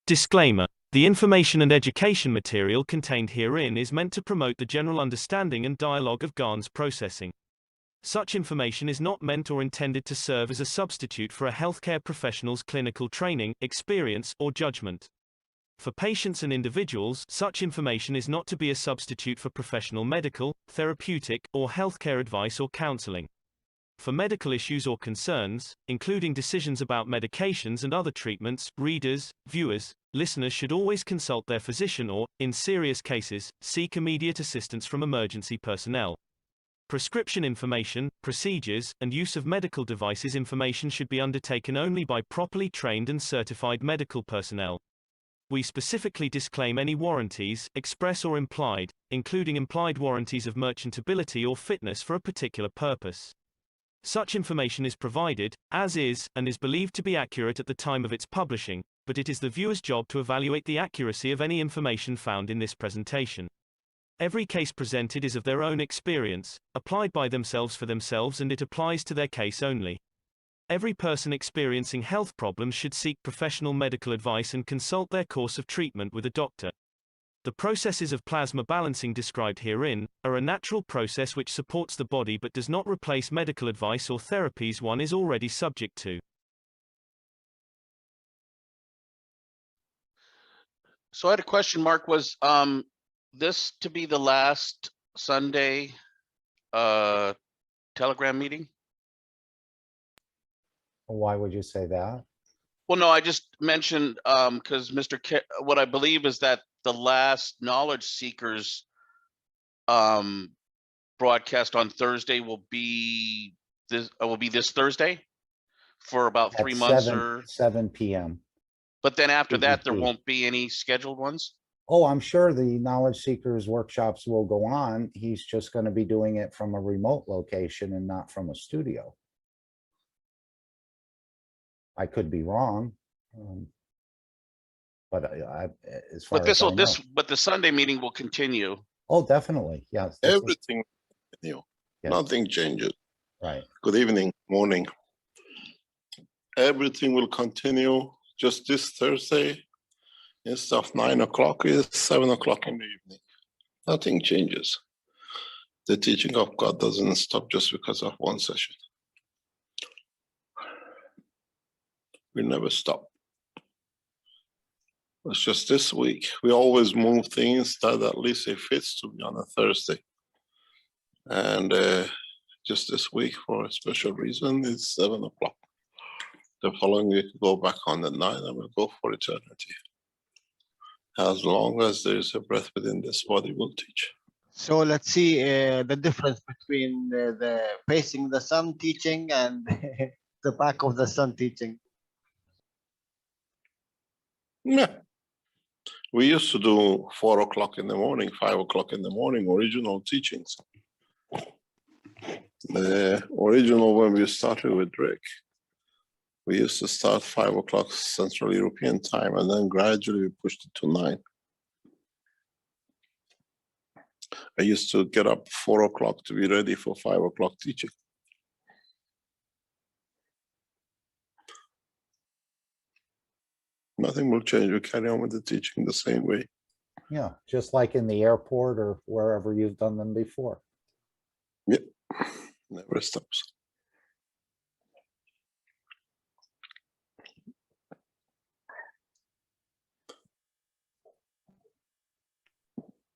Disclaimer. The information and education material contained herein is meant to promote the general understanding and dialogue of GAN's processing. Such information is not meant or intended to serve as a substitute for a healthcare professional's clinical training, experience, or judgment. For patients and individuals, such information is not to be a substitute for professional medical, therapeutic, or healthcare advice or counseling. For medical issues or concerns, including decisions about medications and other treatments, readers, viewers, listeners should always consult their physician or, in serious cases, seek immediate assistance from emergency personnel. Prescription information, procedures, and use of medical devices information should be undertaken only by properly trained and certified medical personnel. We specifically disclaim any warranties, express or implied, including implied warranties of merchantability or fitness for a particular purpose. Such information is provided, as is, and is believed to be accurate at the time of its publishing, but it is the viewer's job to evaluate the accuracy of any information found in this presentation. Every case presented is of their own experience, applied by themselves for themselves, and it applies to their case only. Every person experiencing health problems should seek professional medical advice and consult their course of treatment with a doctor. The processes of plasma balancing described herein are a natural process which supports the body but does not replace medical advice or therapies one is already subject to. So I had a question, Mark. Was this to be the last Sunday Telegram meeting? Why would you say that? Well, no, I just mentioned because what I believe is that the last Knowledge Seekers broadcast on Thursday will be this Thursday for about At 3 months 7 p.m. But then after that, there CET. won't be any scheduled ones. Oh, I'm sure the Knowledge Seekers workshops will go on. He's just going to be doing it from a remote location and not from a studio. I could be wrong, but as far as I know. But the Sunday meeting will continue. Oh, definitely, yes. Everything new. Yes. Nothing changes. Right. Good evening, morning. Everything will continue. Just this Thursday, instead of 9 o'clock, is 7 o'clock in the evening. Nothing changes. The teaching of God doesn't stop just because of one session. We never stop. It's just this week. We always move things that at least it fits to be on a Thursday. And just this week, for a special reason, it's 7 o'clock. The following week, go back on the 9 and we'll go for eternity. As long as there is a breath within this body, we'll teach. So let's see the difference between the facing the sun teaching and the back of the sun teaching. Yeah. We used to do 4 o'clock in the morning, 5 o'clock in the morning, original teachings. The original, when we started with Rick, we used to start 5 o'clock Central European time, and then gradually we pushed it to 9. I used to get up 4 o'clock to be ready for 5 o'clock teaching. Nothing will change. We carry on with the teaching the same way. Yeah, just like in the airport or wherever you've done them before. Yep, never stops.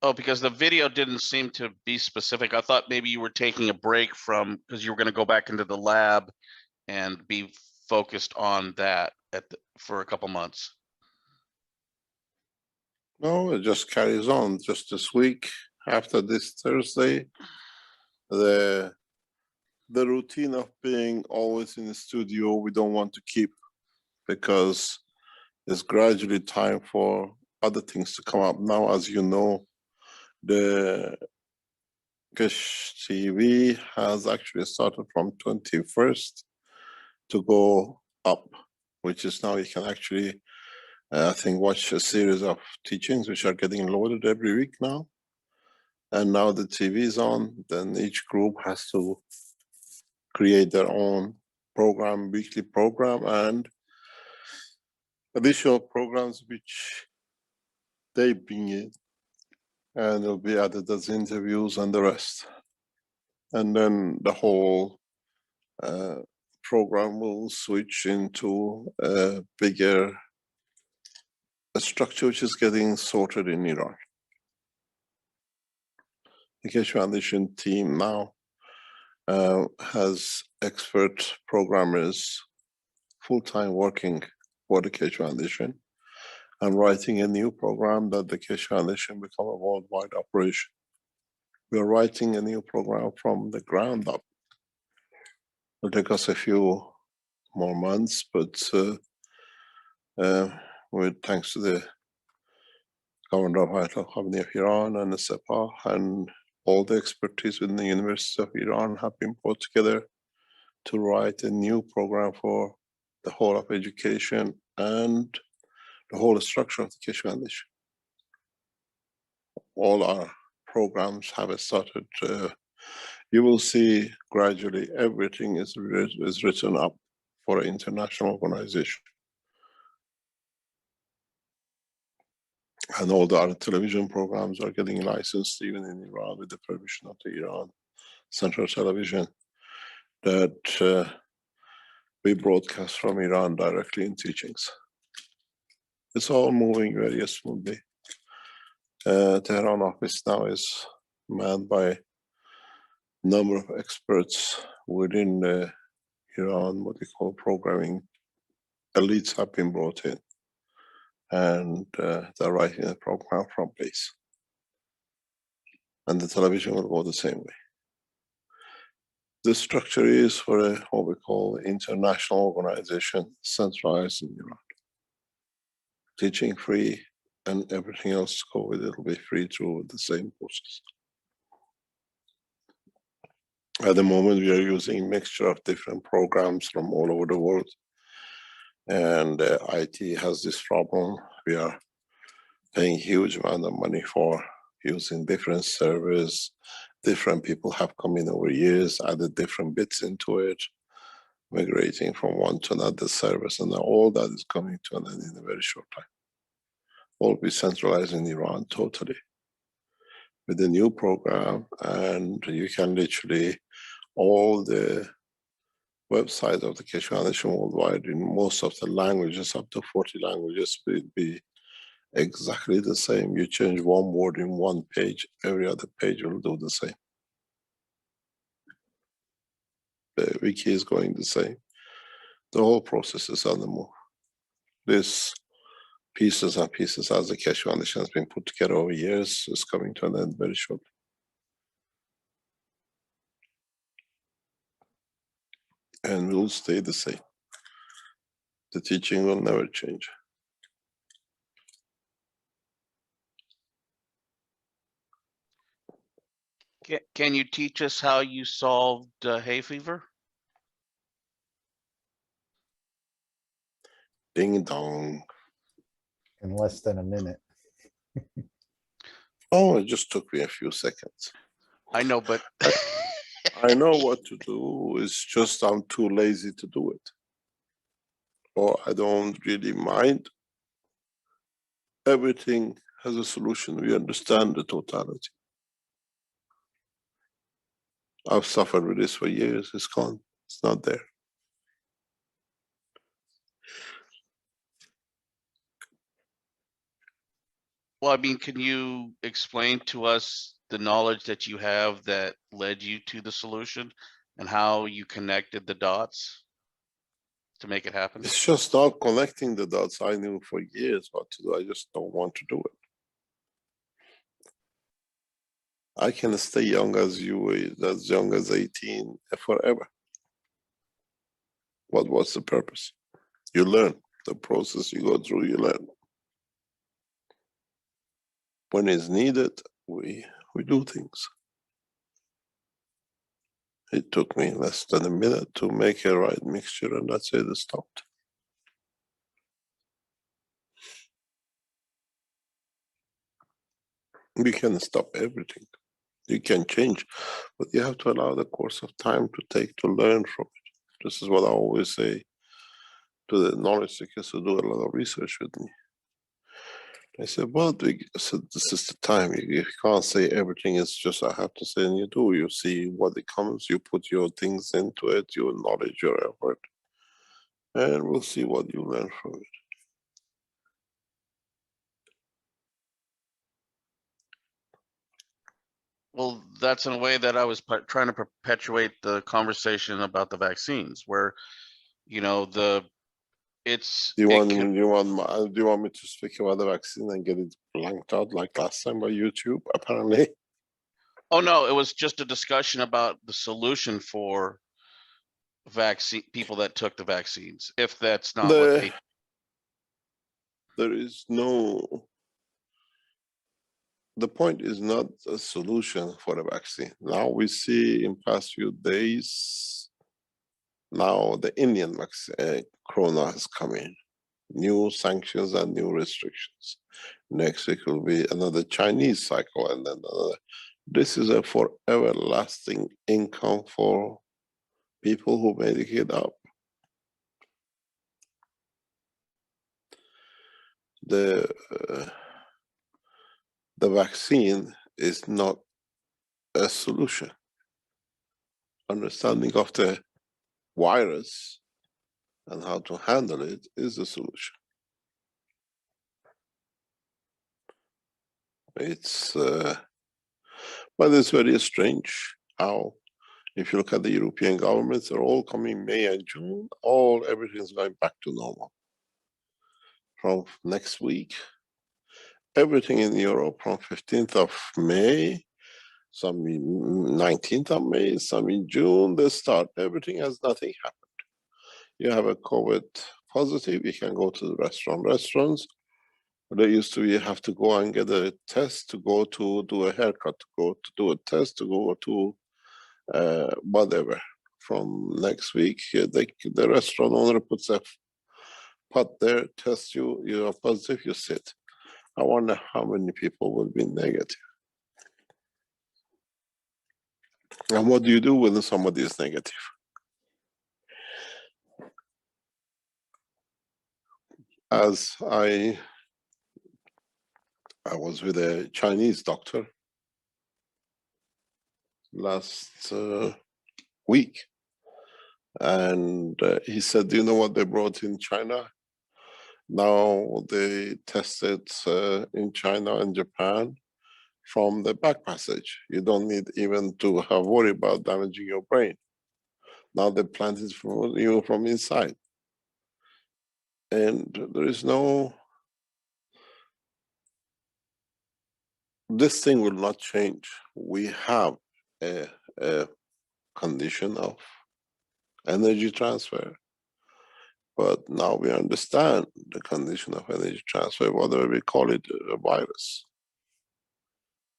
Oh, because the video didn't seem to be specific. I thought maybe you were taking a break from, because you were going to go back into the lab and be focused on that for a couple months. No, it just carries on. Just this week, after this Thursday, the routine of being always in the studio, we don't want to keep, because it's gradually time for other things to come up. Now, as you know, the Keshe TV has actually started from 21st to go up, which is now you can actually, I think, watch a series of teachings which are getting loaded every week now. And now the TV is on, then each group has to create their own program, weekly program, and additional programs which they bring in, and will be added as interviews and the rest. And then the whole program will switch into a bigger structure which is getting sorted in Iran. The Keshe Foundation team now has expert programmers full-time working for the Keshe Foundation and writing a new program that the Keshe Foundation become a worldwide operation. We are writing a new program from the ground up. It'll take us a few more months, but with thanks to the Governor of Ayatollah Khamenei of Iran and the Sepah and all the expertise within the University of Iran have been brought together to write a new program for the whole of education and the whole structure of the Keshe Foundation. All our programs have started. You will see gradually everything is written up for an international organization. And all the other television programs are getting licensed even in Iran with the permission of the Iran Central Television that we broadcast from Iran directly in teachings. It's all moving very smoothly. Tehran office now is manned by a number of experts within the Iran, what we call programming. Elites have been brought in, and they're writing a program from base. And the television will go the same way. This structure is for a, what we call international organization centralized in Iran. Teaching free and everything else to go with it will be free through the same process. At the moment, we are using a mixture of different programs from all over the world. And IT has this problem. We are paying huge amount of money for using different servers. Different people have come in over years, added different bits into it, migrating from one to another service, and all that is coming to an end in a very short time. All be centralized in Iran totally with the new program, and you can literally, all the websites of the Keshe Foundation worldwide in most of the languages, up to 40 languages, will be exactly the same. You change one word in one page, every other page will do the same. The wiki is going the same. The whole process is on the move. This pieces and pieces as the Keshe Foundation has been put together over years is coming to an end very shortly. And will stay the same. The teaching will never change. Can you teach us how you solved hay fever? Ding dong. In less than a minute. Oh, it just took me a few seconds. I know, but I know what to do. It's just I'm too lazy to do it. Or I don't really mind. Everything has a solution. We understand the totality. I've suffered with this for years. It's gone. It's not there. well, I mean, can you explain to us the knowledge that you have that led you to the solution and how you connected the dots to make it happen? It's just not connecting the dots. I knew for years what to do. I just don't want to do it. I can stay young as you, as young as 18 forever. What's the purpose? You learn. The process you go through, you learn. When it's needed, we do things. It took me less than a minute to make a right mixture, and that's it, it stopped. We can stop everything. You can change, but you have to allow the course of time to take to learn from it. This is what I always say to the knowledge seekers who do a lot of research with me. I said, well, I said, this is the time. You can't say everything is just I have to say, and you do. You see what it comes, you put your things into it, your knowledge, your effort, and we'll see what you learn from it. Well, that's in a way that I was trying to perpetuate the conversation about the vaccines, where, you know, do you want me to speak about the vaccine and get it blanked out like last time by YouTube? Apparently. Oh no, it was just a discussion about the solution for vaccine people that took the vaccines. If that's not what they. There is no. The point is not a solution for a vaccine. Now we see in past few days. Now the Indian vaccine, corona has come in. New sanctions and new restrictions. Next week will be another Chinese cycle, and then another. This is a forever lasting income for people who made it up. The vaccine is not a solution. Understanding of the virus and how to handle it is the solution. It's but it's very strange how, if you look at the European governments, they're all coming May and June, everything's going back to normal. From next week, everything in Europe from 15th of May, some in 19th of May, some in June, they start. Everything has nothing happened. You have a COVID positive, you can go to the restaurants. There used to be, you have to go and get a test to go to do a haircut, to go to do a test, to go to whatever. From next week, the restaurant owner puts a pot there, tests you, you are positive, you sit. I wonder how many people will be negative. And what do you do when somebody is negative? As I was with a Chinese doctor last week, and he said, do you know what they brought in China? Now they tested in China and Japan from the back passage. You don't need even to have worry about damaging your brain. Now they planted you from inside. And there is no, this thing will not change. We have a condition of energy transfer, but now we understand the condition of energy transfer, whether we call it a virus.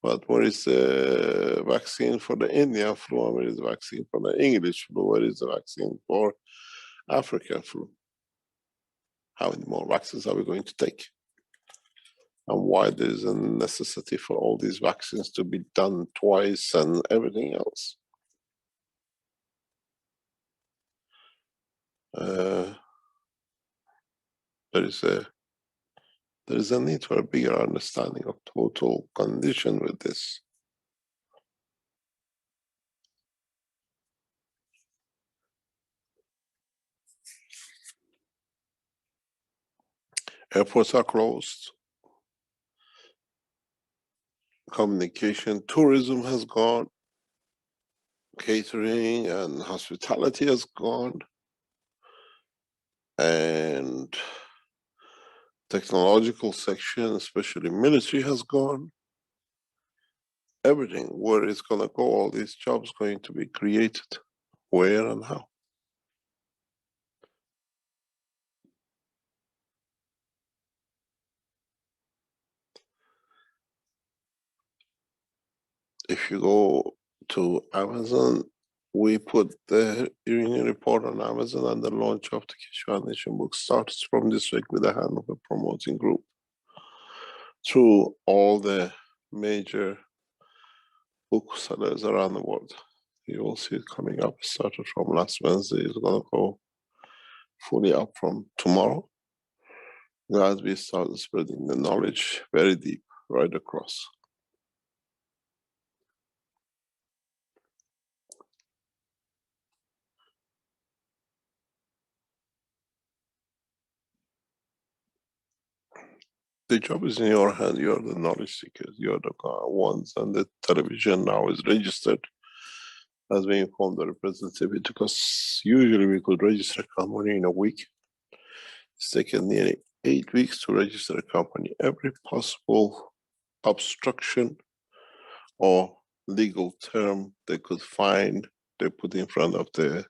But where is the vaccine for the Indian flu? Where is the vaccine for the English flu? Where is the vaccine for African flu? How many more vaccines are we going to take? And why there's a necessity for all these vaccines to be done twice and everything else? There is a need for a bigger understanding of total condition with this. Airports are closed. Communication, tourism has gone. Catering and hospitality has gone. And technological section, especially military, has gone. Everything, where it's going to go, all these jobs going to be created, where and how. If you go to Amazon, we put the Iranian report on Amazon, and the launch of the Keshe Nation book starts from this week with the hand of a promoting group through all the major booksellers around the world. You will see it coming up. It started from last Wednesday. It's going to go fully up from tomorrow, as we start spreading the knowledge very deep right across. The job is in your hand. You're the knowledge seekers. You're the ones, and the television now is registered as we inform the representative. Because usually we could register a company in a week. It's taken nearly 8 weeks to register a company. Every possible obstruction or legal term they could find, they put in front of the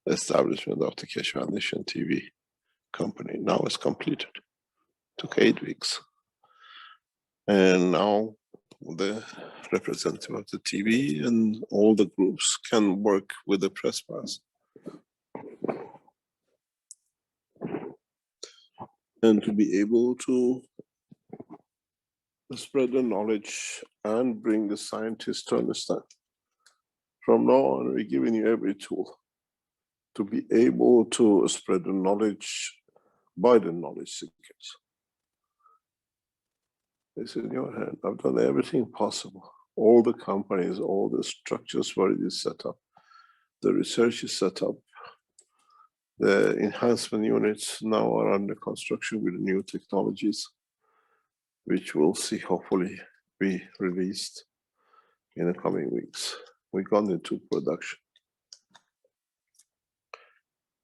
establishment of the Keshe Foundation TV company. Now it's completed. Took 8 weeks. And now the representative of the TV and all the groups can work with the press pass. And to be able to spread the knowledge and bring the scientists to understand. From now on, we're giving you every tool to be able to spread the knowledge by the knowledge seekers. It's in your hand. I've done everything possible. All the companies, all the structures where it is set up, the research is set up. The enhancement units now are under construction with new technologies, which we'll see hopefully be released in the coming weeks. We've gone into production.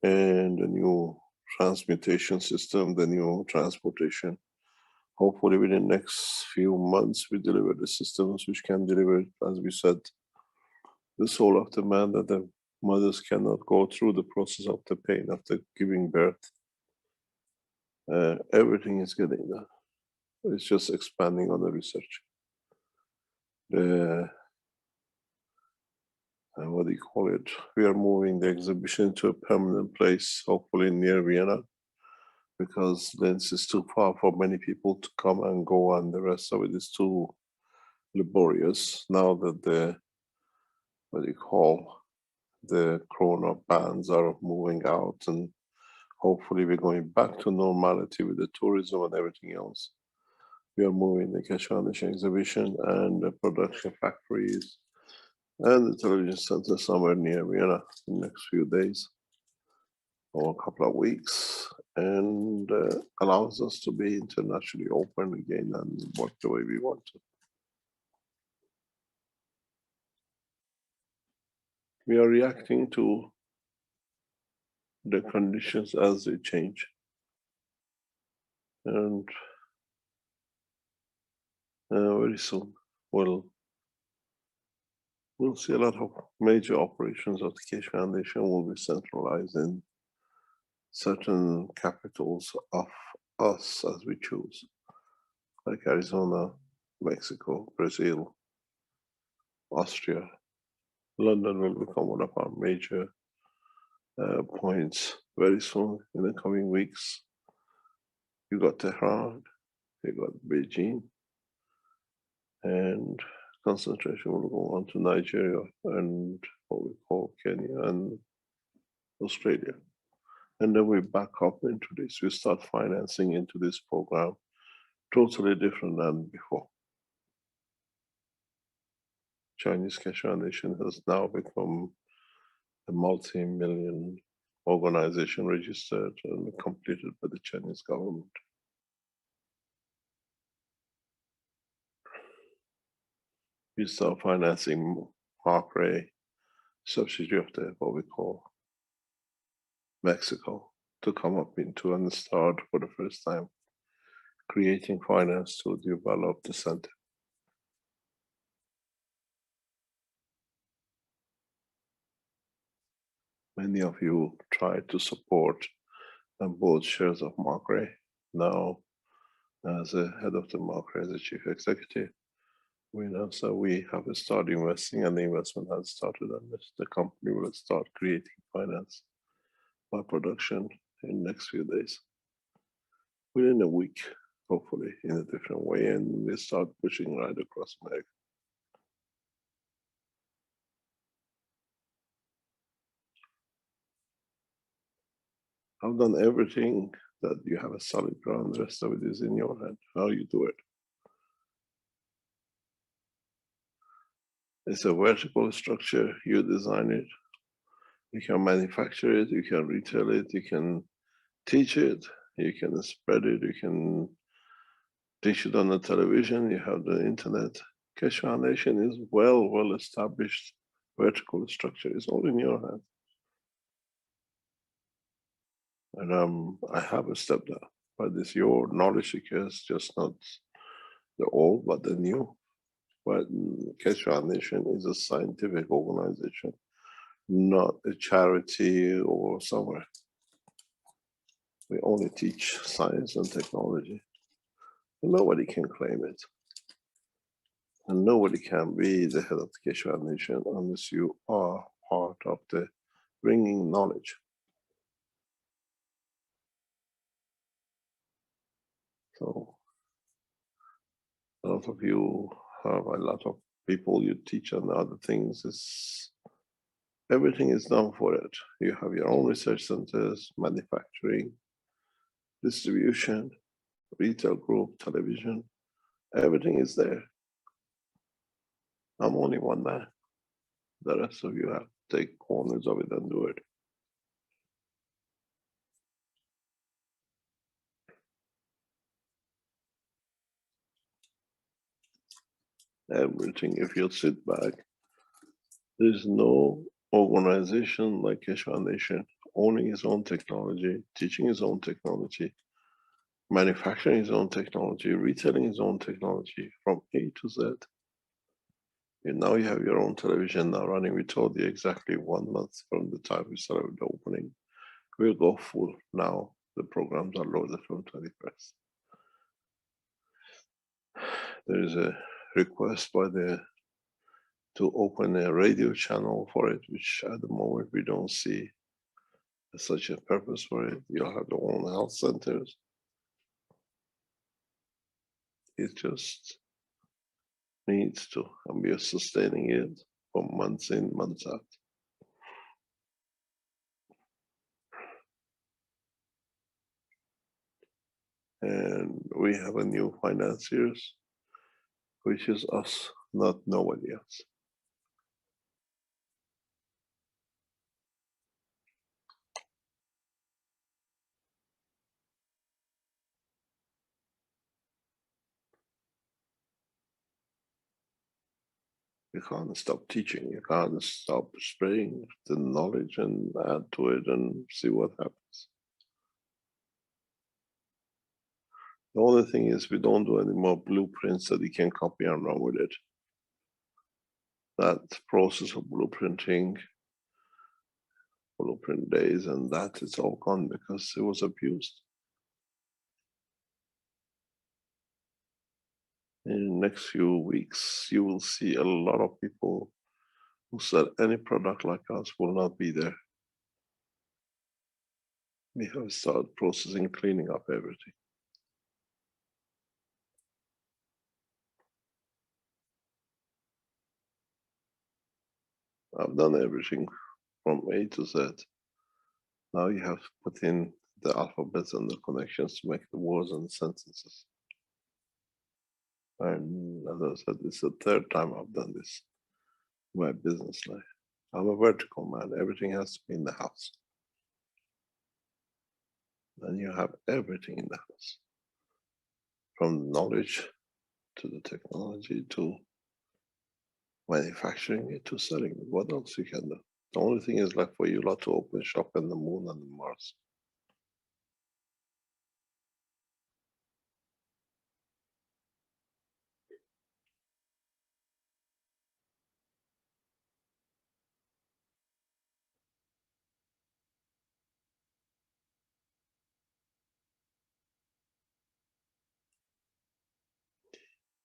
And the new transmutation system, the new transportation. Hopefully within the next few months, we deliver the systems which can deliver, as we said, the soul of the man, that the mothers cannot go through the process of the pain after giving birth. Everything is getting done. It's just expanding on the research. What do you call it? We are moving the exhibition to a permanent place, hopefully near Vienna, because Linz is too far for many people to come and go, and the rest of it is too laborious. Now that the, what do you call, the corona bans are moving out, and hopefully we're going back to normality with the tourism and everything else. We are moving the Keshe Foundation exhibition and the production factories and the television center somewhere near Vienna in the next few days or a couple of weeks, and allows us to be internationally open again and work the way we want to. We are reacting to the conditions as they change. And very soon we'll see a lot of major operations of the Keshe Foundation will be centralized in certain capitals of us as we choose, like Arizona, Mexico, Brazil, Austria. London will become one of our major points very soon in the coming weeks. You got Tehran, you got Beijing, and concentration will go on to Nigeria and what we call Kenya and Australia. And then we back up into this. We start financing into this program, totally different than before. Chinese Keshe Foundation has now become a multi-million organization registered and completed by the Chinese government. We start financing Mark Ray, subsidiary of the what we call Mexico, to come up into and start for the first time creating finance to develop the center. Many of you tried to support and bought shares of Mark Ray. Now, as a head of the Mark Ray, as a chief executive, we announced that we have started investing, and the investment has started, and the company will start creating finance by production in the next few days. Within a week, hopefully, in a different way, and we start pushing right across America. I've done everything that you have a solid ground, the rest of it is in your hand, how you do it. It's a vertical structure, you design it, you can manufacture it, you can retail it, you can teach it, you can spread it, you can teach it on the television, you have the internet. Keshe Foundation is well established vertical structure, it's all in your hand. And I have a step there, but it's your knowledge seekers, just not the old, but the new. But Keshe Foundation is a scientific organization, not a charity or somewhere. We only teach science and technology. And nobody can claim it. And nobody can be the head of the Keshe Foundation unless you are part of the bringing knowledge. So a lot of you have a lot of people you teach on other things. Everything is done for it. You have your own research centers, manufacturing, distribution, retail group, television, everything is there. I'm only one man. The rest of you have to take corners of it and do it. Everything, if you sit back, there's no organization like Keshe Foundation owning his own technology, teaching his own technology, manufacturing his own technology, retailing his own technology from A to Z. And now you have your own television now running. We told you exactly 1 month from the time we started the opening. We'll go full now. The programs are loaded from 21st. There is a request by to open a radio channel for it, which at the moment we don't see such a purpose for it. You'll have your own health centers. It just needs to, and we are sustaining it for months in, months out. And we have a new financiers, which is us, not nobody else. You can't stop teaching, you can't stop spreading the knowledge and add to it and see what happens. The only thing is we don't do any more blueprints that you can copy and run with it. That process of blueprinting, blueprint days, and that it's all gone because it was abused. In the next few weeks, you will see a lot of people who said any product like us will not be there. We have started processing, cleaning up everything. I've done everything from A to Z. Now you have to put in the alphabets and the connections to make the words and sentences. And as I said, it's the third time I've done this in my business life. I'm a vertical man. Everything has to be in the house. And you have everything in the house. From knowledge to the technology to manufacturing it to selling it. What else you can do? The only thing is left for you lot to open shop in the moon and the Mars.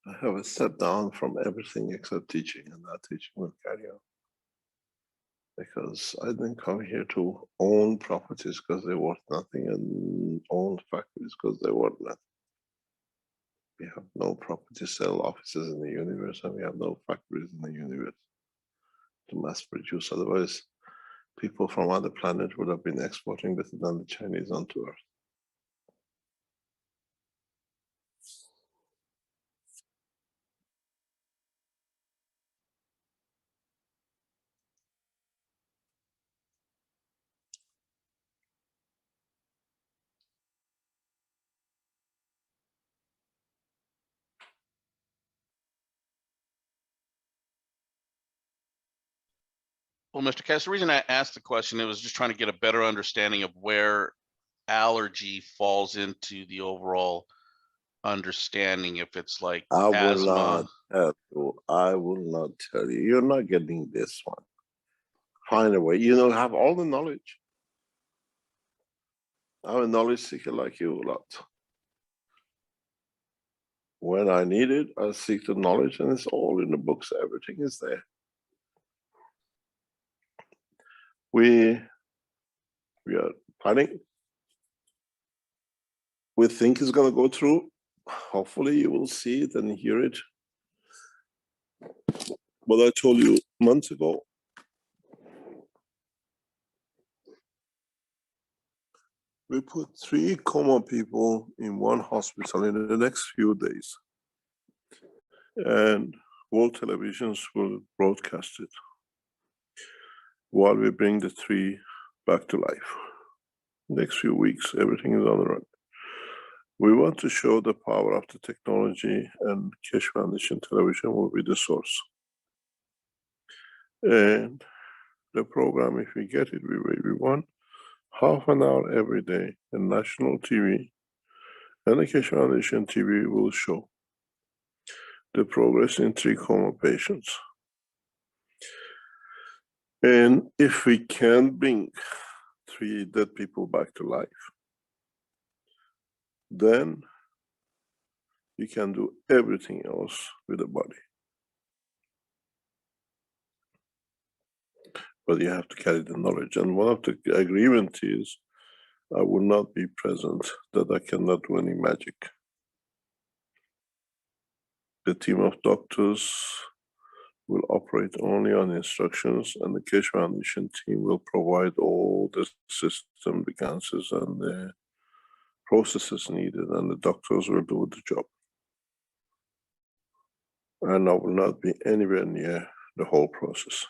I have a step down from everything except teaching, and that teaching will carry on. Because I didn't come here to own properties because they're worth nothing and own factories because they're worth nothing. We have no property sale offices in the universe, and we have no factories in the universe to mass produce. Otherwise, people from other planets would have been exporting better than the Chinese onto Earth. Well, Mr. Keshe, the reason I asked the question, it was just trying to get a better understanding of where allergy falls into the overall understanding, if it's like I will asthma. not tell you. I will not tell you. You're not getting this one. Find a way. You know, have all the knowledge. I'm a knowledge seeker like you a lot. When I need it, I seek the knowledge, and it's all in the books. Everything is there. We are planning. We think it's going to go through. Hopefully, you will see it and hear it. What I told you months ago. We put 3 coma people in one hospital in the next few days. And world televisions will broadcast it while we bring the 3 back to life. Next few weeks, everything is on the run. We want to show the power of the technology, and Keshe Foundation Television will be the source. And the program, if we get it, we want half an hour every day, and national TV and the Keshe Foundation TV will show the progress in 3 coma patients. And if we can bring 3 dead people back to life, then you can do everything else with the body. But you have to carry the knowledge. And one of the agreements is I will not be present, that I cannot do any magic. The team of doctors will operate only on instructions, and the Keshe Foundation team will provide all the system, the answers, and the processes needed, and the doctors will do the job. And I will not be anywhere near the whole process.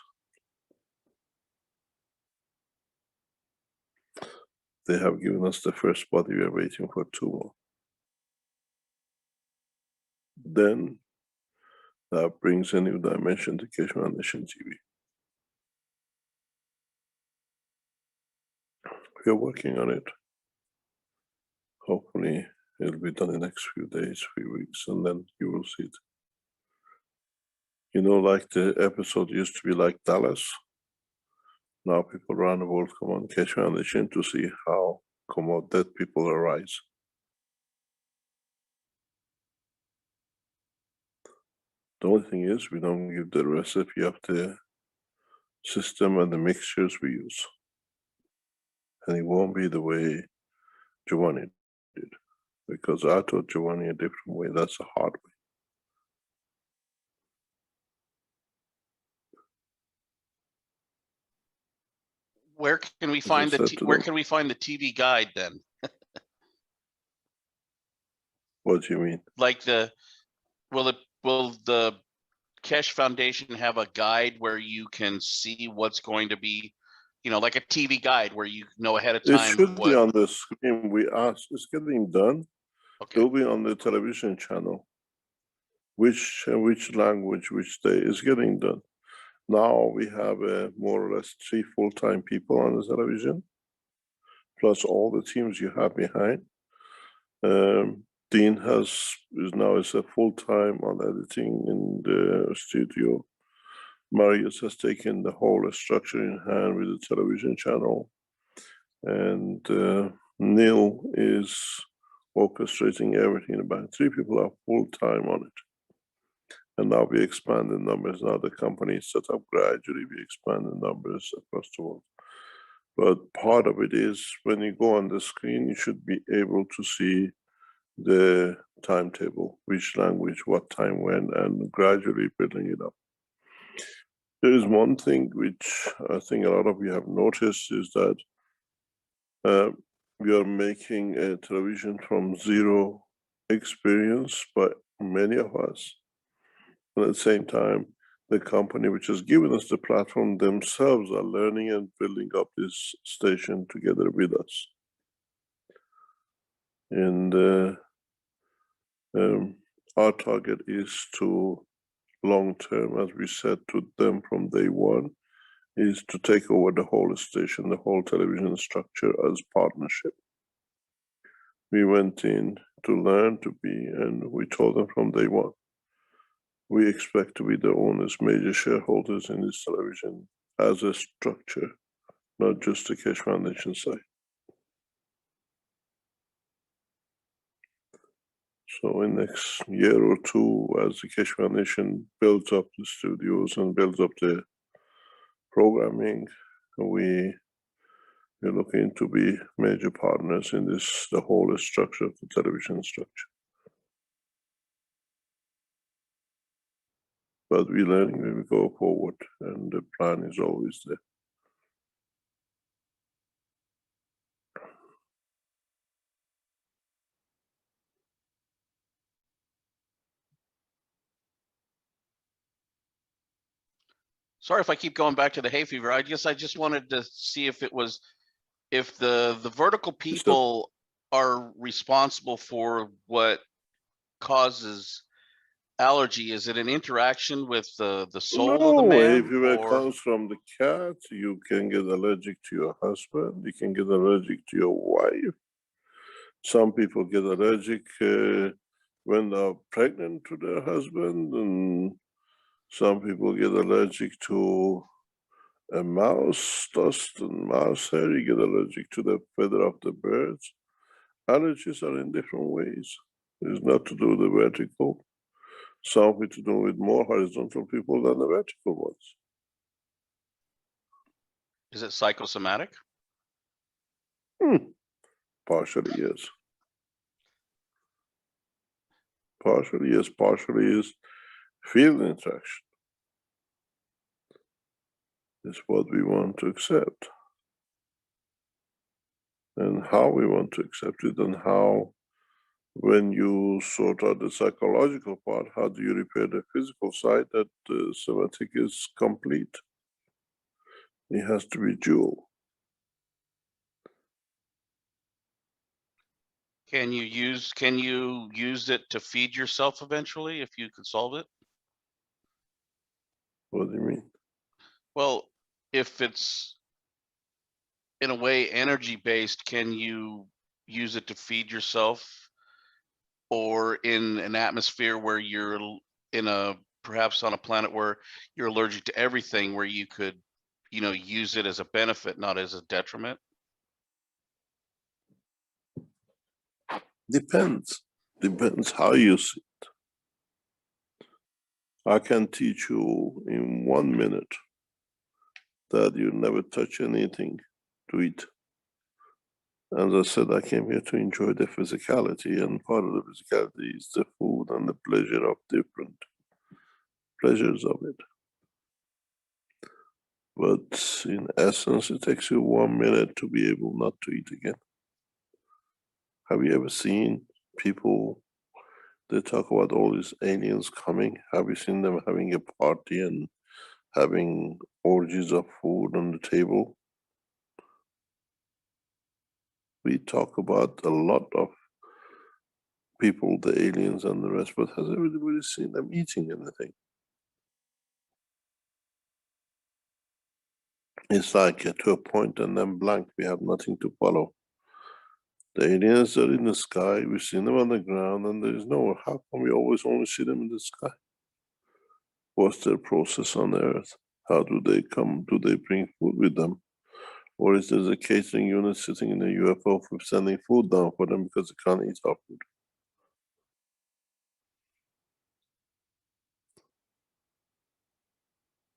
They have given us the first body, we are waiting for 2 more. Then that brings a new dimension to Keshe Foundation TV. We are working on it. Hopefully it'll be done in the next few days, few weeks, and then you will see it. You know, like the episode used to be like Dallas. Now people around the world come on Keshe Foundation to see how dead people arise. The only thing is we don't give the recipe of the system and the mixtures we use. And it won't be the way Giovanni did. Because I taught Giovanni a different way. That's a hard way. Where can we find the TV guide then? What do you mean? Like will the Keshe Foundation have a guide where you can see what's going to be, like a TV guide where you know ahead of time? It should be on the screen. We asked, it's getting done. Okay. It'll be on the television channel. Which language, which day is getting done. Now we have more or less 3 full-time people on the television, plus all the teams you have behind. Dean is now a full-time on editing in the studio. Marius has taken the whole structure in hand with the television channel. And Neil is orchestrating everything in the back. 3 people are full-time on it. And now we expand the numbers. Now the company is set up gradually. We expand the numbers across the world. But part of it is when you go on the screen, you should be able to see the timetable, which language, what time, when, and gradually building it up. There is one thing which I think a lot of you have noticed is that we are making a television from zero experience by many of us. And at the same time, the company which has given us the platform themselves are learning and building up this station together with us. And our target is to long term, as we said to them from day one, is to take over the whole station, the whole television structure as partnership. We went in to learn to be, and we told them from day one, we expect to be the owners, major shareholders in this television as a structure, not just the Keshe Foundation side. So in next year or two, as the Keshe Foundation builds up the studios and builds up the programming, we're looking to be major partners in this, the whole structure of the television structure. But we're learning when we go forward, and the plan is always there. Sorry if I keep going back to the hay fever. I guess I just wanted to see if it was, if the vertical people are responsible for what causes allergy. Is it an interaction with the soul of the No, hay man? fever Or comes from the cat. You can get allergic to your husband. You can get allergic to your wife. Some people get allergic when they're pregnant to their husband, and some people get allergic to a mouse dust and mouse hair. You get allergic to the feather of the birds. Allergies are in different ways. It's not to do with the vertical. Something to do with more horizontal people than the vertical ones. is it psychosomatic? Partially, yes. Partially, yes. Partially is field interaction. It's what we want to accept. And how we want to accept it, and how, when you sort out the psychological part, how do you repair the physical side that the somatic is complete? It has to be dual. Can you use it to feed yourself eventually if you could solve it? What do you mean? Well, if it's in a way energy based, can you use it to feed yourself? Or in an atmosphere where you're in a, perhaps on a planet where you're allergic to everything, where you could, use it as a benefit, not as a detriment? Depends. Depends how you see it. I can teach you in 1 minute that you never touch anything to eat. As I said, I came here to enjoy the physicality, and part of the physicality is the food and the pleasure of different pleasures of it. But in essence, it takes you 1 minute to be able not to eat again. Have you ever seen people, they talk about all these aliens coming? Have you seen them having a party and having orgies of food on the table? We talk about a lot of people, the aliens and the rest, but has everybody seen them eating anything? It's like to a point and then blank, we have nothing to follow. The aliens are in the sky, we've seen them on the ground, and there is nowhere. How come we always only see them in the sky? What's their process on Earth? How do they come? Do they bring food with them? Or is there a catering unit sitting in a UFO for sending food down for them because they can't eat our food?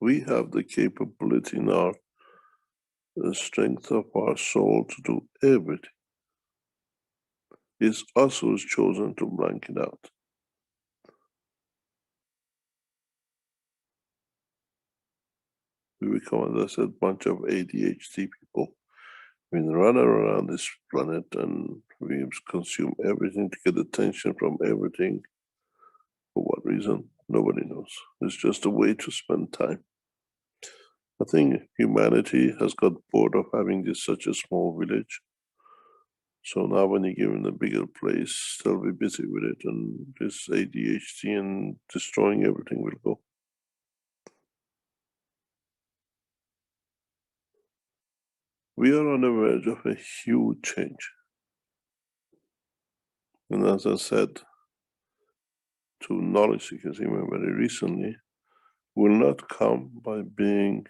We have the capability in our, the strength of our soul to do everything. It's us who's chosen to blank it out. become, as I said, a bunch of ADHD people. We run around this planet and we consume everything to get attention from everything. For what reason? Nobody knows. It's just a way to spend time. I think humanity has got bored of having this such a small village. So now when you give them a bigger place, they'll be busy with it, and this ADHD and destroying everything will go. We are on the verge of a huge change. And as I said to knowledge seekers even very recently, will not come by being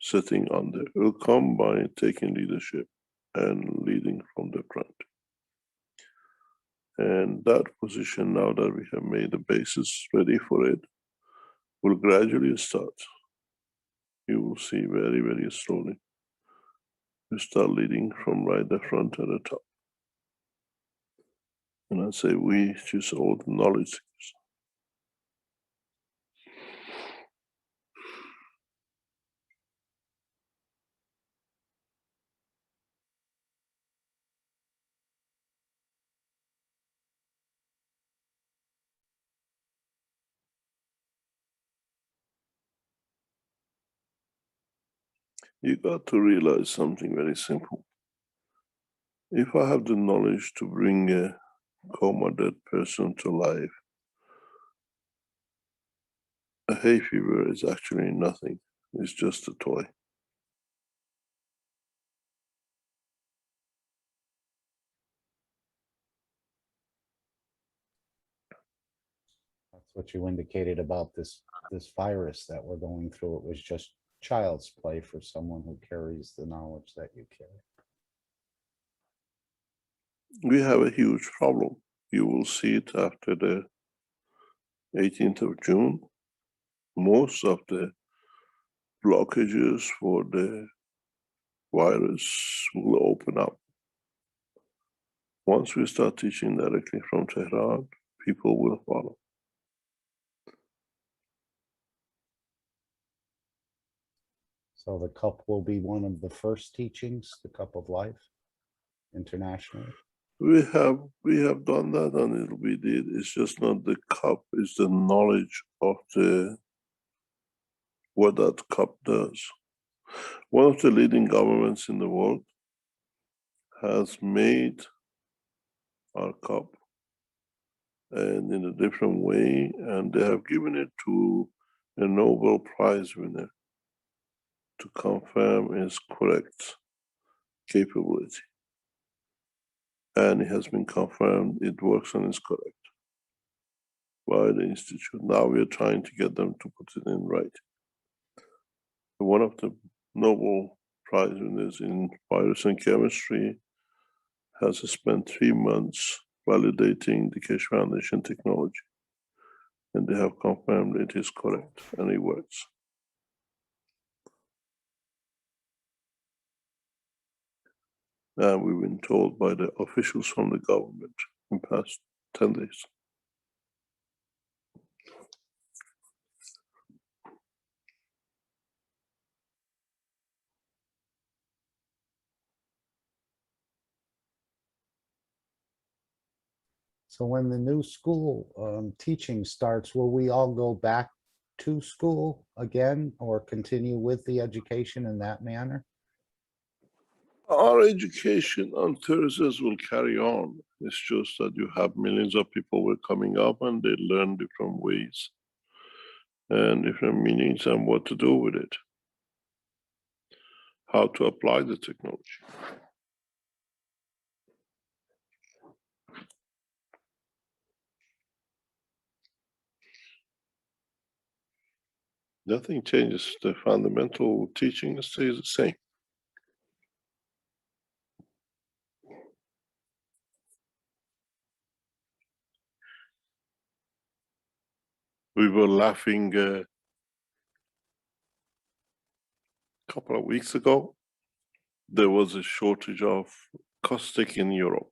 sitting under, it will come by taking leadership and leading from the front. And that position, now that we have made the basis ready for it, will gradually start. You will see very, very slowly. We start leading from right the front to the top. And I say we, just all the knowledge seekers. You got to realize something very simple. If I have the knowledge to bring a coma dead person to life, a hay fever is actually nothing. It's just a toy. That's what you indicated about this virus that we're going through. It was just child's play for someone who carries the knowledge that you carry. We have a huge problem. You will see it after the 18th of June. Most of the blockages for the virus will open up. Once we start teaching directly from Tehran, people will follow. So the cup will be one of the first teachings, the cup of life, internationally. We have done that, and it'll be did. It's just not the cup; it's the knowledge of what that cup does. One of the leading governments in the world has made our cup, and in a different way, and they have given it to a Nobel Prize winner to confirm its correct capability. And it has been confirmed it works and is correct by the institute. Now we are trying to get them to put it in right. One of the Nobel Prize winners in virus and chemistry has spent 3 months validating the Keshe Foundation technology. And they have confirmed it is correct and it works. And we've been told by the officials from the government in the past 10 days. So when the new school teaching starts, will we all go back to school again or continue with the education in that manner? Our education on Thursdays will carry on. It's just that you have millions of people who are coming up and they learn different ways and different meanings and what to do with it, how to apply the technology. Nothing changes. The fundamental teaching stays the same. We were laughing a couple of weeks ago. There was a shortage of caustic in Europe.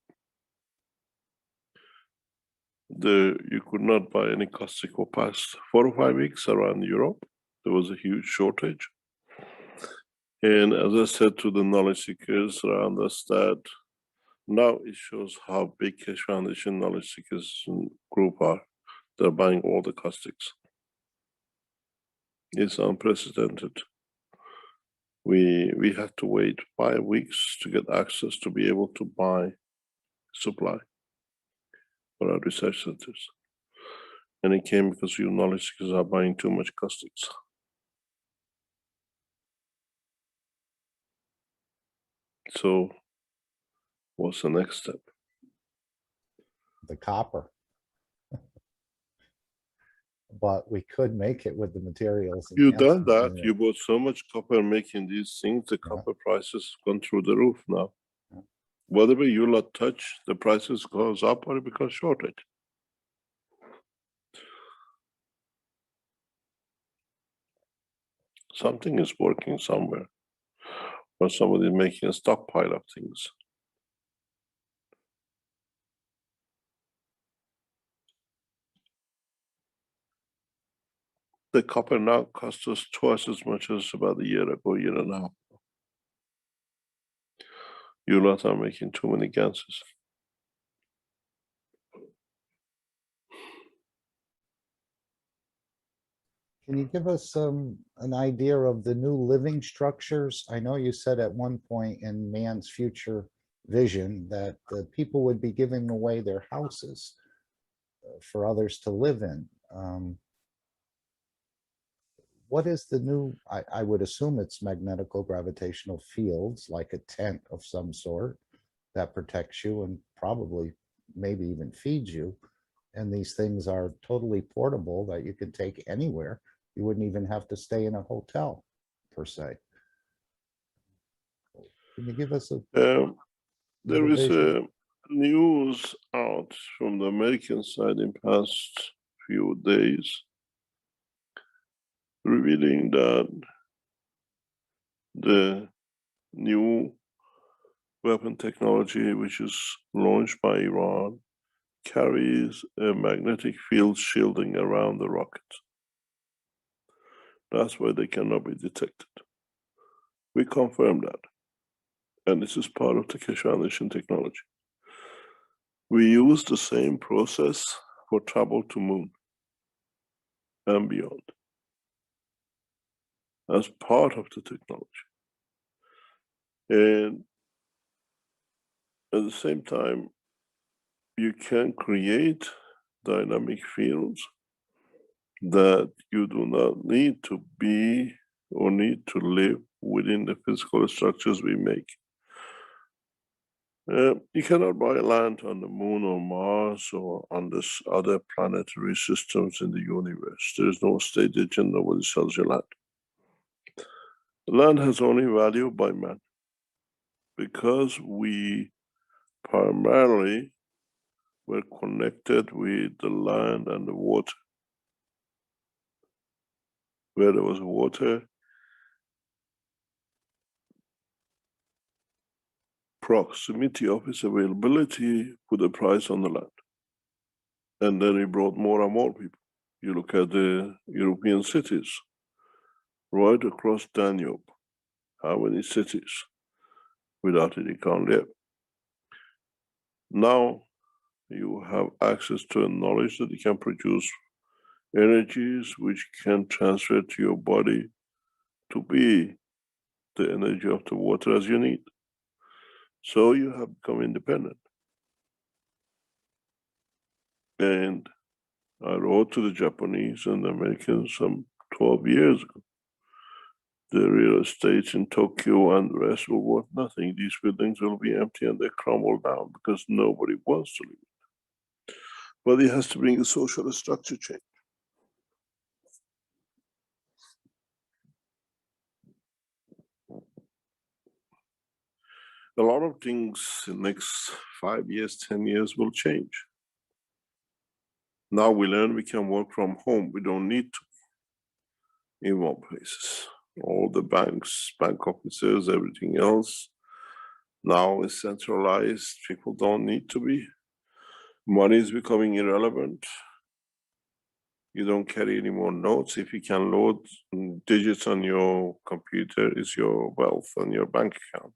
You could not buy any caustic for past 4 or 5 weeks around Europe. There was a huge shortage. And as I said to the knowledge seekers around us, that now it shows how big Keshe Foundation knowledge seekers group are. They're buying all the caustics. It's unprecedented. We had to wait 5 weeks to get access to be able to buy supply for our research centers. And it came because you knowledge seekers are buying too much caustics. So what's the next step? The copper. But we could make it with the materials. You done enhancement that. unit. You bought so much copper making these things, the Yeah. copper prices gone through the roof now. Yeah. Whatever you lot touch, the prices goes up or it becomes shortage. Something is working somewhere, or somebody making a stockpile of things. The copper now costs us twice as much as about a year ago, year and a half. You lot are making too many ganses. Can you give us an idea of the new living structures? I know you said at one point in man's future vision that the people would be giving away their houses for others to live in. What is the new, I would assume it's magnetical gravitational fields, like a tent of some sort that protects you and probably maybe even feeds you. And these things are totally portable that you can take anywhere. You wouldn't even have to stay in a hotel per se. Can you give us a There is vision? news out from the American side in past few days revealing that the new weapon technology, which is launched by Iran, carries a magnetic field shielding around the rocket. That's why they cannot be detected. We confirm that. And this is part of the Keshe Foundation technology. We use the same process for travel to moon and beyond as part of the technology. And at the same time, you can create dynamic fields that you do not need to be or need to live within the physical structures we make. You cannot buy land on the moon or Mars or on this other planetary systems in the universe. There is no state agent, nobody sells you land. The land has only value by man because we primarily were connected with the land and the water. Where there was water, proximity of its availability put a price on the land. And then it brought more and more people. You look at the European cities, right across Danube, how many cities? Without it, you can't live. Now you have access to a knowledge that you can produce energies which can transfer to your body to be the energy of the water as you need. So you have become independent. And I wrote to the Japanese and the Americans some 12 years ago. The real estate in Tokyo and the rest will worth nothing. These buildings will be empty and they crumble down because nobody wants to live. But it has to bring a social structure change. A lot of things in the next 5 years, 10 years will change. Now we learn we can work from home. We don't need to in one places. All the banks, bank offices, everything else now is centralized. People don't need to be. Money is becoming irrelevant. You don't carry any more notes. If you can load digits on your computer, is your wealth on your bank account.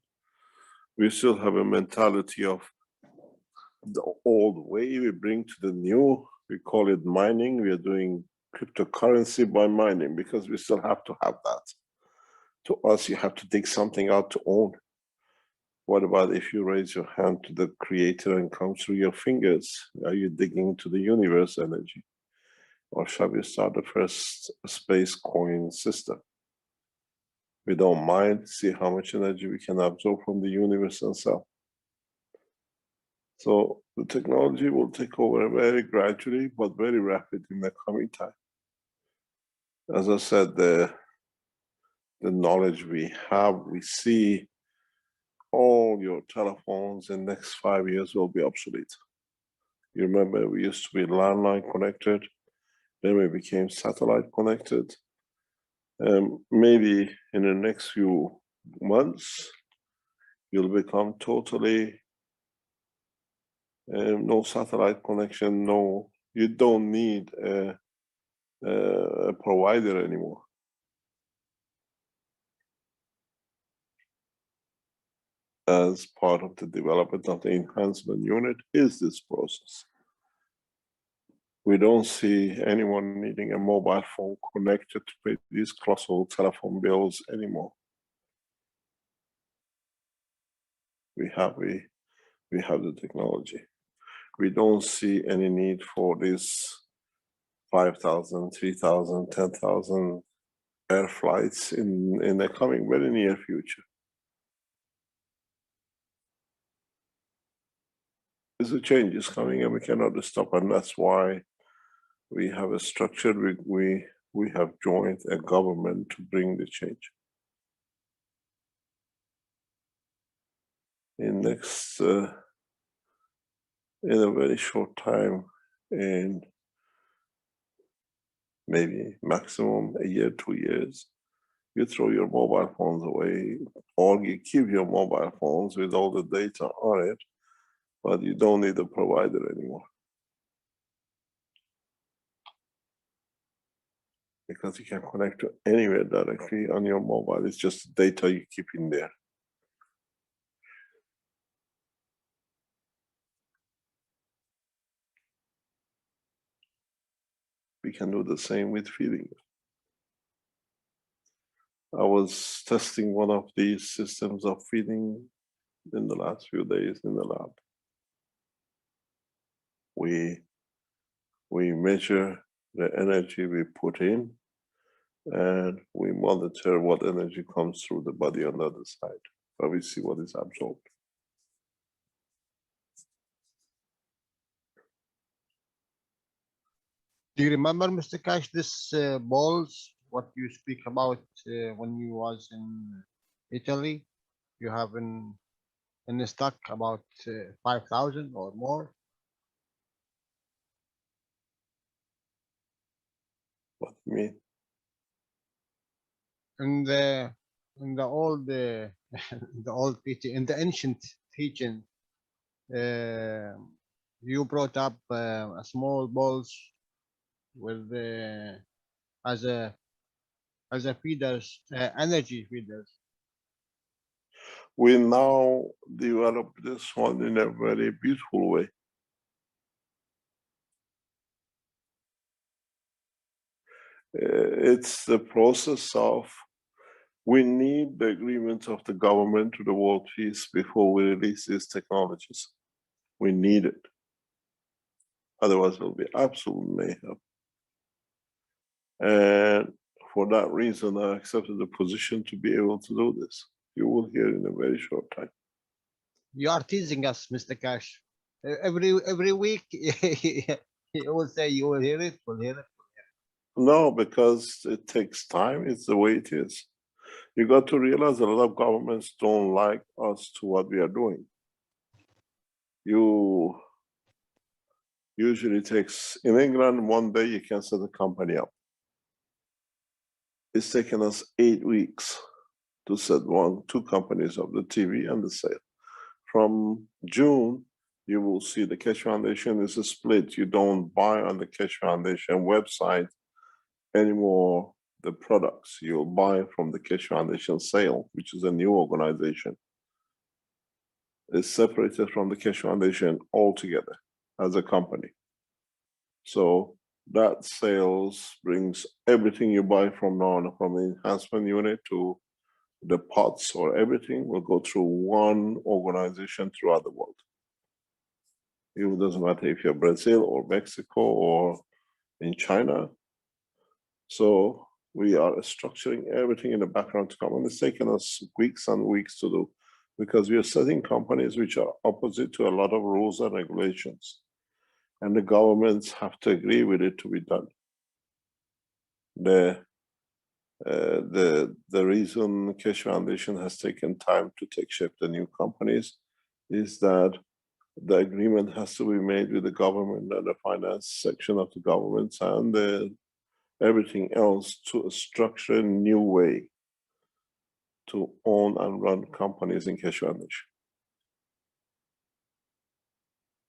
We still have a mentality of the old way. We bring to the new. We call it mining. We are doing cryptocurrency by mining because we still have to have that. To us, you have to dig something out to own. What about if you raise your hand to the creator and come through your fingers? Are you digging to the universe energy? Or shall we start the first space coin system? We don't mind, see how much energy we can absorb from the universe and sell. So the technology will take over very gradually, but very rapid in the coming time. As I said, the knowledge we have, we see all your telephones in the next 5 years will be obsolete. You remember we used to be landline connected, then we became satellite connected. Maybe in the next few months, you'll become totally no satellite connection, no, you don't need a provider anymore. As part of the development of the enhancement unit is this process. We don't see anyone needing a mobile phone connected to pay these colossal telephone bills anymore. We have the technology. We don't see any need for this 5,000, 3,000, 10,000 air flights in the coming very near future. There's a change is coming and we cannot stop, and that's why we have a structure. We have joined a government to bring the change. In next, in a very short time, in maybe maximum a year, 2 years, you throw your mobile phones away, or you keep your mobile phones with all the data on it, but you don't need a provider anymore. Because you can connect to anywhere directly on your mobile. It's just data you keep in there. We can do the same with feeding. I was testing one of these systems of feeding in the last few days in the lab. We measure the energy we put in, and we monitor what energy comes through the body on the other side. So we see what is absorbed. Do you remember, Mr. Keshe, this balls, what you speak about when you was in Italy? You have in the stock about 5,000 or more? What do you mean? In the old the old teaching, in the ancient teaching, you brought up a small balls with as a feeders, energy feeders. We now develop this one in a very beautiful way. It's the process of, we need the agreement of the government to the world peace before we release these technologies. We need it. Otherwise, it'll be absolute mayhem. And for that reason, I accepted the position to be able to do this. You will hear in a very short time. You are teasing us, Mr. Keshe. Every week you will say you will hear it, will hear it. No, because it takes time. It's the way it is. You got to realize a lot of governments don't like us to what we are doing. You usually takes, in England, one day you can set a company up. It's taken us 8 weeks to set 2 companies up, the TV and the sale. From June you will see the Keshe Foundation is a split. You don't buy on the Keshe Foundation website anymore the products. You'll buy from the Keshe Foundation sale, which is a new organization. It's separated from the Keshe Foundation altogether as a company. So that sales brings everything you buy from now on, from the enhancement unit to the pots or everything will go through one organization throughout the world. It doesn't matter if you're Brazil or Mexico or in China. So we are structuring everything in the background to come, and it's taken us weeks and weeks to do, because we are setting companies which are opposite to a lot of rules and regulations, and the governments have to agree with it to be done. The reason Keshe Foundation has taken time to take shape the new companies is that the agreement has to be made with the government and the finance section of the governments and everything else to structure a new way to own and run companies in Keshe Foundation.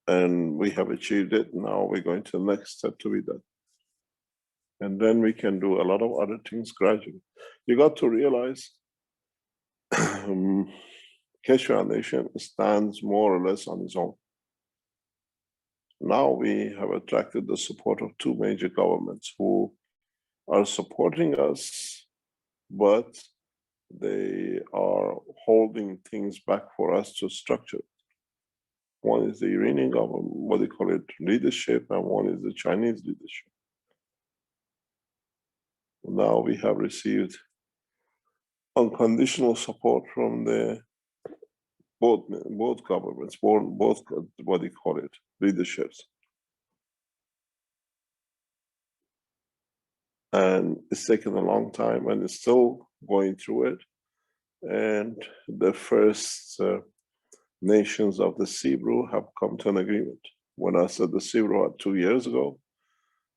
And we have achieved it. Now we're going to the next step to be done. And then we can do a lot of other things gradually. You got to realize Keshe Foundation stands more or less on its own. Now we have attracted the support of two major governments who are supporting us, but they are holding things back for us to structure. One is the Iranian government, what they call it, leadership, and one is the Chinese leadership. Now we have received unconditional support from the both governments, both what do you call it, leaderships. And it's taken a long time, and it's still going through it. And the first nations of the Sebrew have come to an agreement. When I said the Sebrew 2 years ago,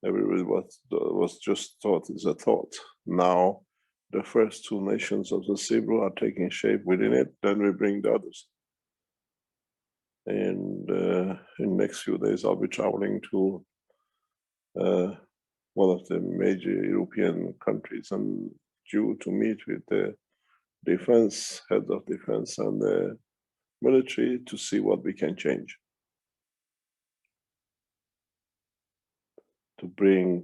everybody was just thought is a thought. Now, the first two nations of the Sebrew are taking shape within it, then we bring the others. And in next few days, I'll be traveling to one of the major European countries and due to meet with the defense, heads of defense and the military to see what we can change to bring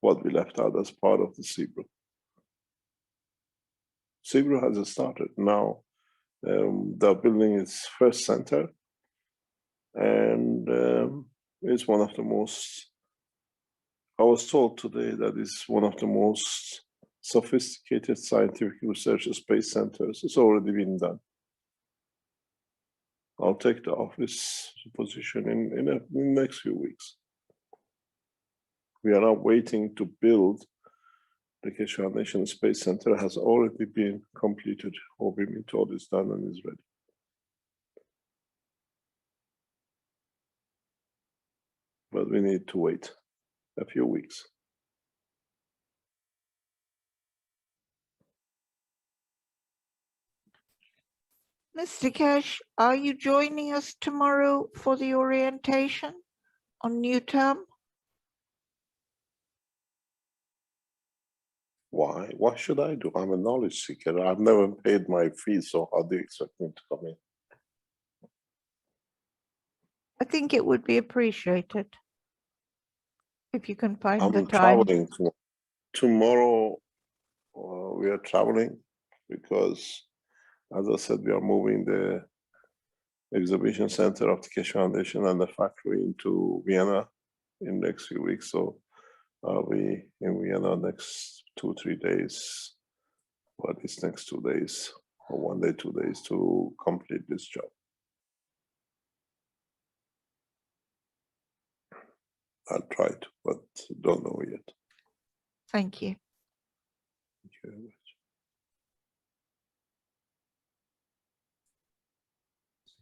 what we left out as part of the Sebrew. Sebrew has started now. They're building its first center, and it's one of the most, I was told today that it's one of the most sophisticated scientific research space centers. It's already been done. I'll take the office position in the next few weeks. We are now waiting to build the Keshe Foundation Space Center. Has already been completed, or been told it's done and is ready. But we need to wait a few weeks. Mr. Keshe, are you joining us tomorrow for the orientation on new term? Why? What should I do? I'm a knowledge seeker. I've never paid my fees, so how do you expect me to come in? I think it would be appreciated if you can find the I'm time. traveling tomorrow. We are traveling because, as I said, we are moving the exhibition center of the Keshe Foundation and the factory into Vienna in the next few weeks. So I'll be in Vienna next 2-3 days, or at least next 2 days, or 1 day, 2 days to complete this job. I'll try to, but don't know yet. Thank you. Thank you very much.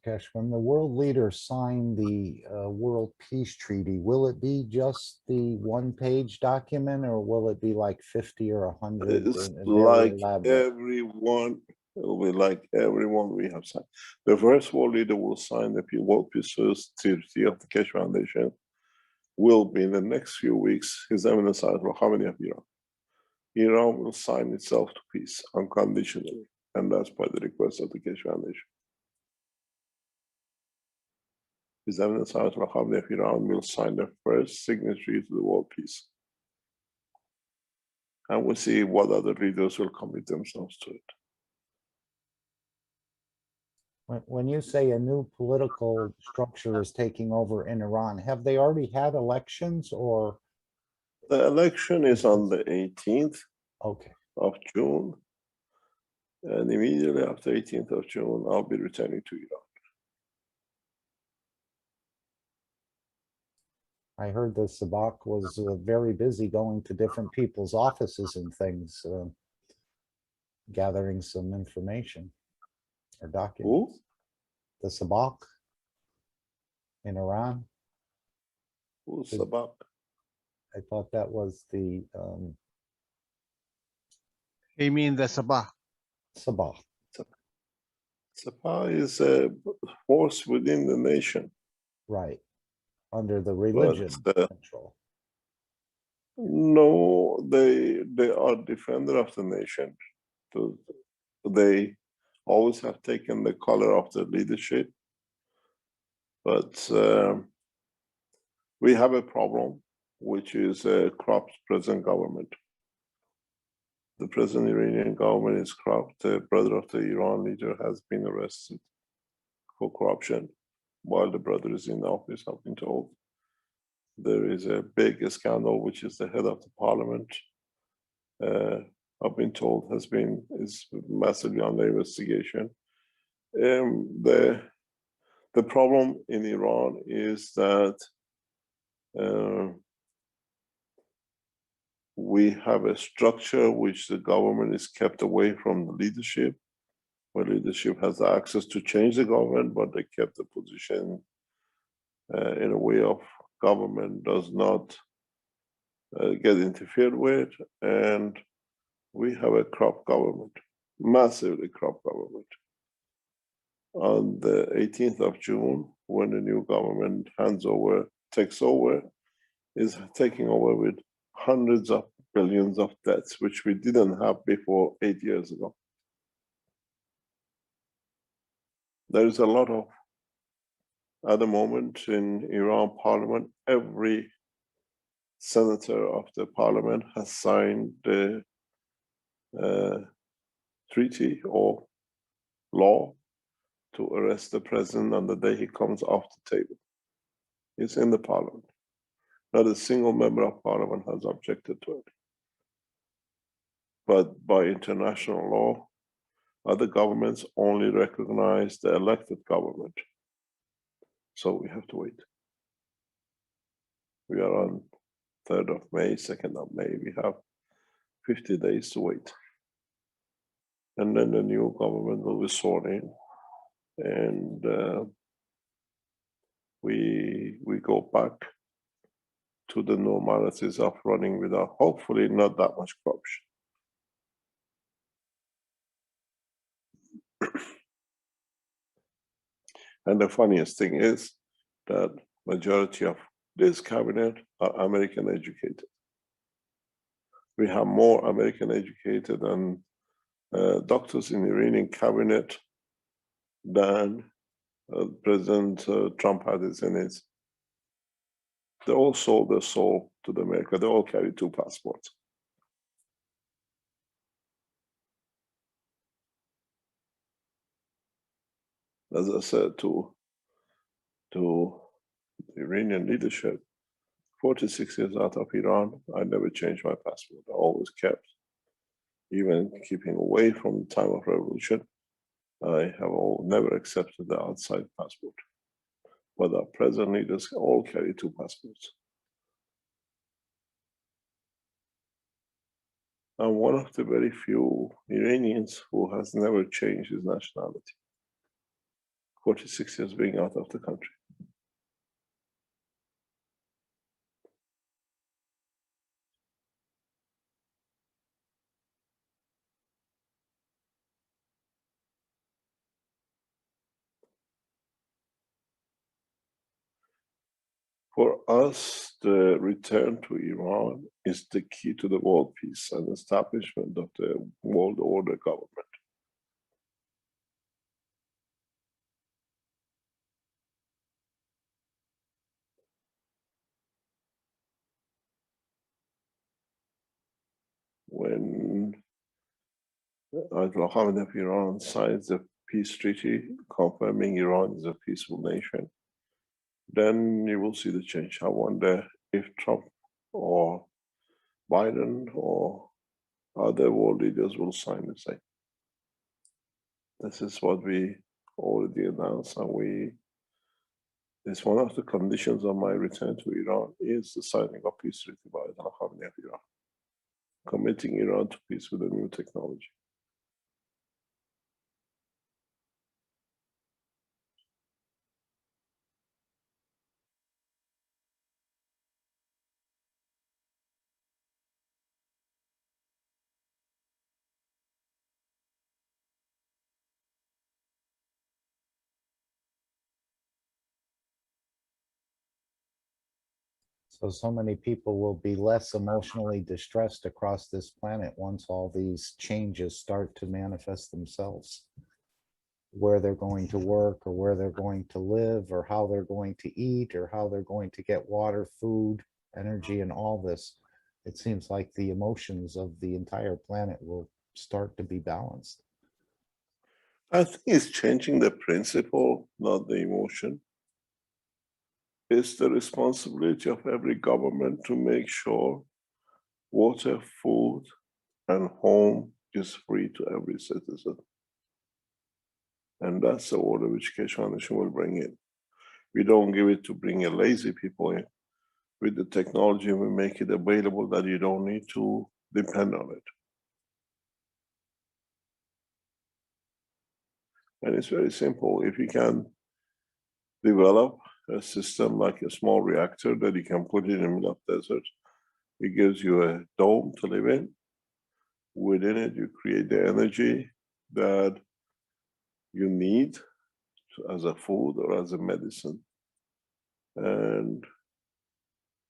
Keshe, when the world leaders sign the World Peace Treaty, will it be just the one-page document, or will it be like 50 or 100? It's and very like elaborate? everyone It will be like everyone we have signed. The first world leader will sign the World Peace Treaty of the Keshe Foundation will be in the next few weeks His Eminence Ayatollah Khamenei of Iran. Iran will sign itself to peace unconditionally, and that's by the request of the Keshe Foundation. His Eminence Ayatollah Khamenei of Iran will sign the first signatory to the world peace. And we'll see what other leaders will commit themselves to it. When you say a new political structure is taking over in Iran, have they already had elections or? The election is on the 18th Okay, of June. And immediately after 18th of June, I'll be returning to Iran. I heard the Sabak was very busy going to different people's offices and things, gathering some information or documents. Who? The Sabak in Iran. Who's Is- Sabak? I thought that was the You mean the Sabah? Sabah. Sabah is a force within the nation. Right, under the religion But, control. no, they are defender of the nation. They always have taken the color of the leadership. But we have a problem, which is a corrupt present government. The present Iranian government is corrupt. The brother of the Iran leader has been arrested for corruption while the brother is in office, I've been told. There is a big scandal, which is the head of the parliament, I've been told is massively under investigation. The problem in Iran is that we have a structure which the government is kept away from the leadership, where leadership has access to change the government, but they kept the position in a way of government does not get interfered with, and we have a corrupt government, massively corrupt government. On the 18th of June, when the new government takes over, is taking over with hundreds of billions of debts, which we didn't have before 8 years ago. There is a lot of, at the moment in Iran parliament, every senator of the parliament has signed the treaty or law to arrest the president on the day he comes off the table. It's in the parliament. Not a single member of parliament has objected to it. But by international law, other governments only recognize the elected government. So we have to wait. We are on 3rd of May, 2nd of May. We have 50 days to wait. And then the new government will be sworn in. And we go back to the normalities of running without, hopefully not that much corruption. And the funniest thing is that majority of this cabinet are American educated. We have more American educated and doctors in the Iranian cabinet than President Trump had in his. They all sold their soul to the America. They all carry 2 passports. As I said to the Iranian leadership, 46 years out of Iran, I never changed my passport. I always kept, even keeping away from the time of revolution, I have never accepted the outside passport. But our present leaders all carry 2 passports. I'm one of the very few Iranians who has never changed his nationality. 46 years being out of the country. For us, the return to Iran is the key to the world peace and establishment of the world order government. When Ayatollah Khamenei of Iran signs the peace treaty confirming Iran is a peaceful nation, then you will see the change. I wonder if Trump or Biden or other world leaders will sign the same. This is what we already announced, and it's one of the conditions of my return to Iran is the signing of peace treaty by Ayatollah Khamenei of Iran, committing Iran to peace with a new technology. So many people will be less emotionally distressed across this planet once all these changes start to manifest themselves. Where they're going to work, or where they're going to live, or how they're going to eat, or how they're going to get water, food, energy, and all this. It seems like the emotions of the entire planet will start to be balanced. I think it's changing the principle, not the emotion. It's the responsibility of every government to make sure water, food, and home is free to every citizen. And that's the order which Keshe Foundation will bring in. We don't give it to bring a lazy people in. With the technology, we make it available that you don't need to depend on it. And it's very simple. If you can develop a system like a small reactor that you can put in the middle of the desert, it gives you a dome to live in. Within it, you create the energy that you need as a food or as a medicine. And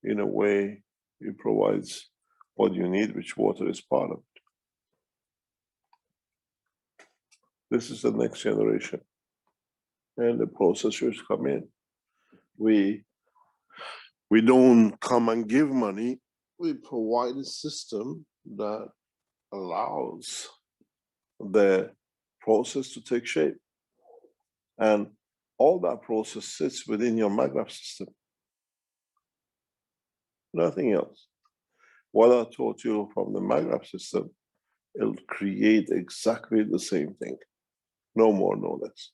in a way, it provides what you need, which water is part of it. This is the next generation. And the processors come in. We don't come and give money. We provide a system that allows the process to take shape. And all that process sits within your MAGRAF system. Nothing else. What I taught you from the MAGRAF system, it'll create exactly the same thing. No more, no less.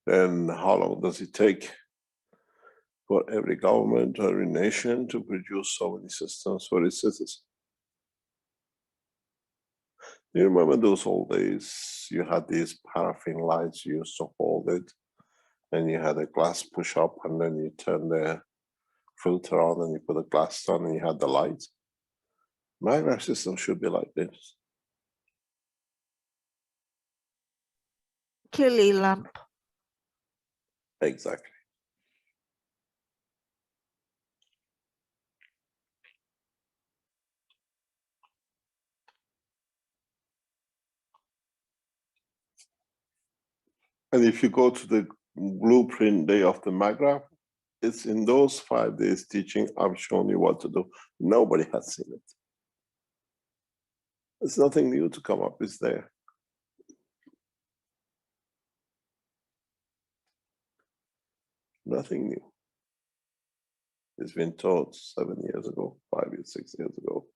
And how long does it take for every government or every nation to produce so many systems for its citizens? You remember those old days, you had these paraffin lights, you used to hold it, and you had a glass push up, and then you turn the filter on and you put a glass on and you had the light. My system should be like this. Killy lamp. Exactly. And if you go to the blueprint day of the MAGRAF, it's in those 5 days teaching, I'm showing you what to do. Nobody has seen it. It's nothing new to come up, it's there. Nothing new. It's been taught 7 years ago, 5 years, 6 years ago.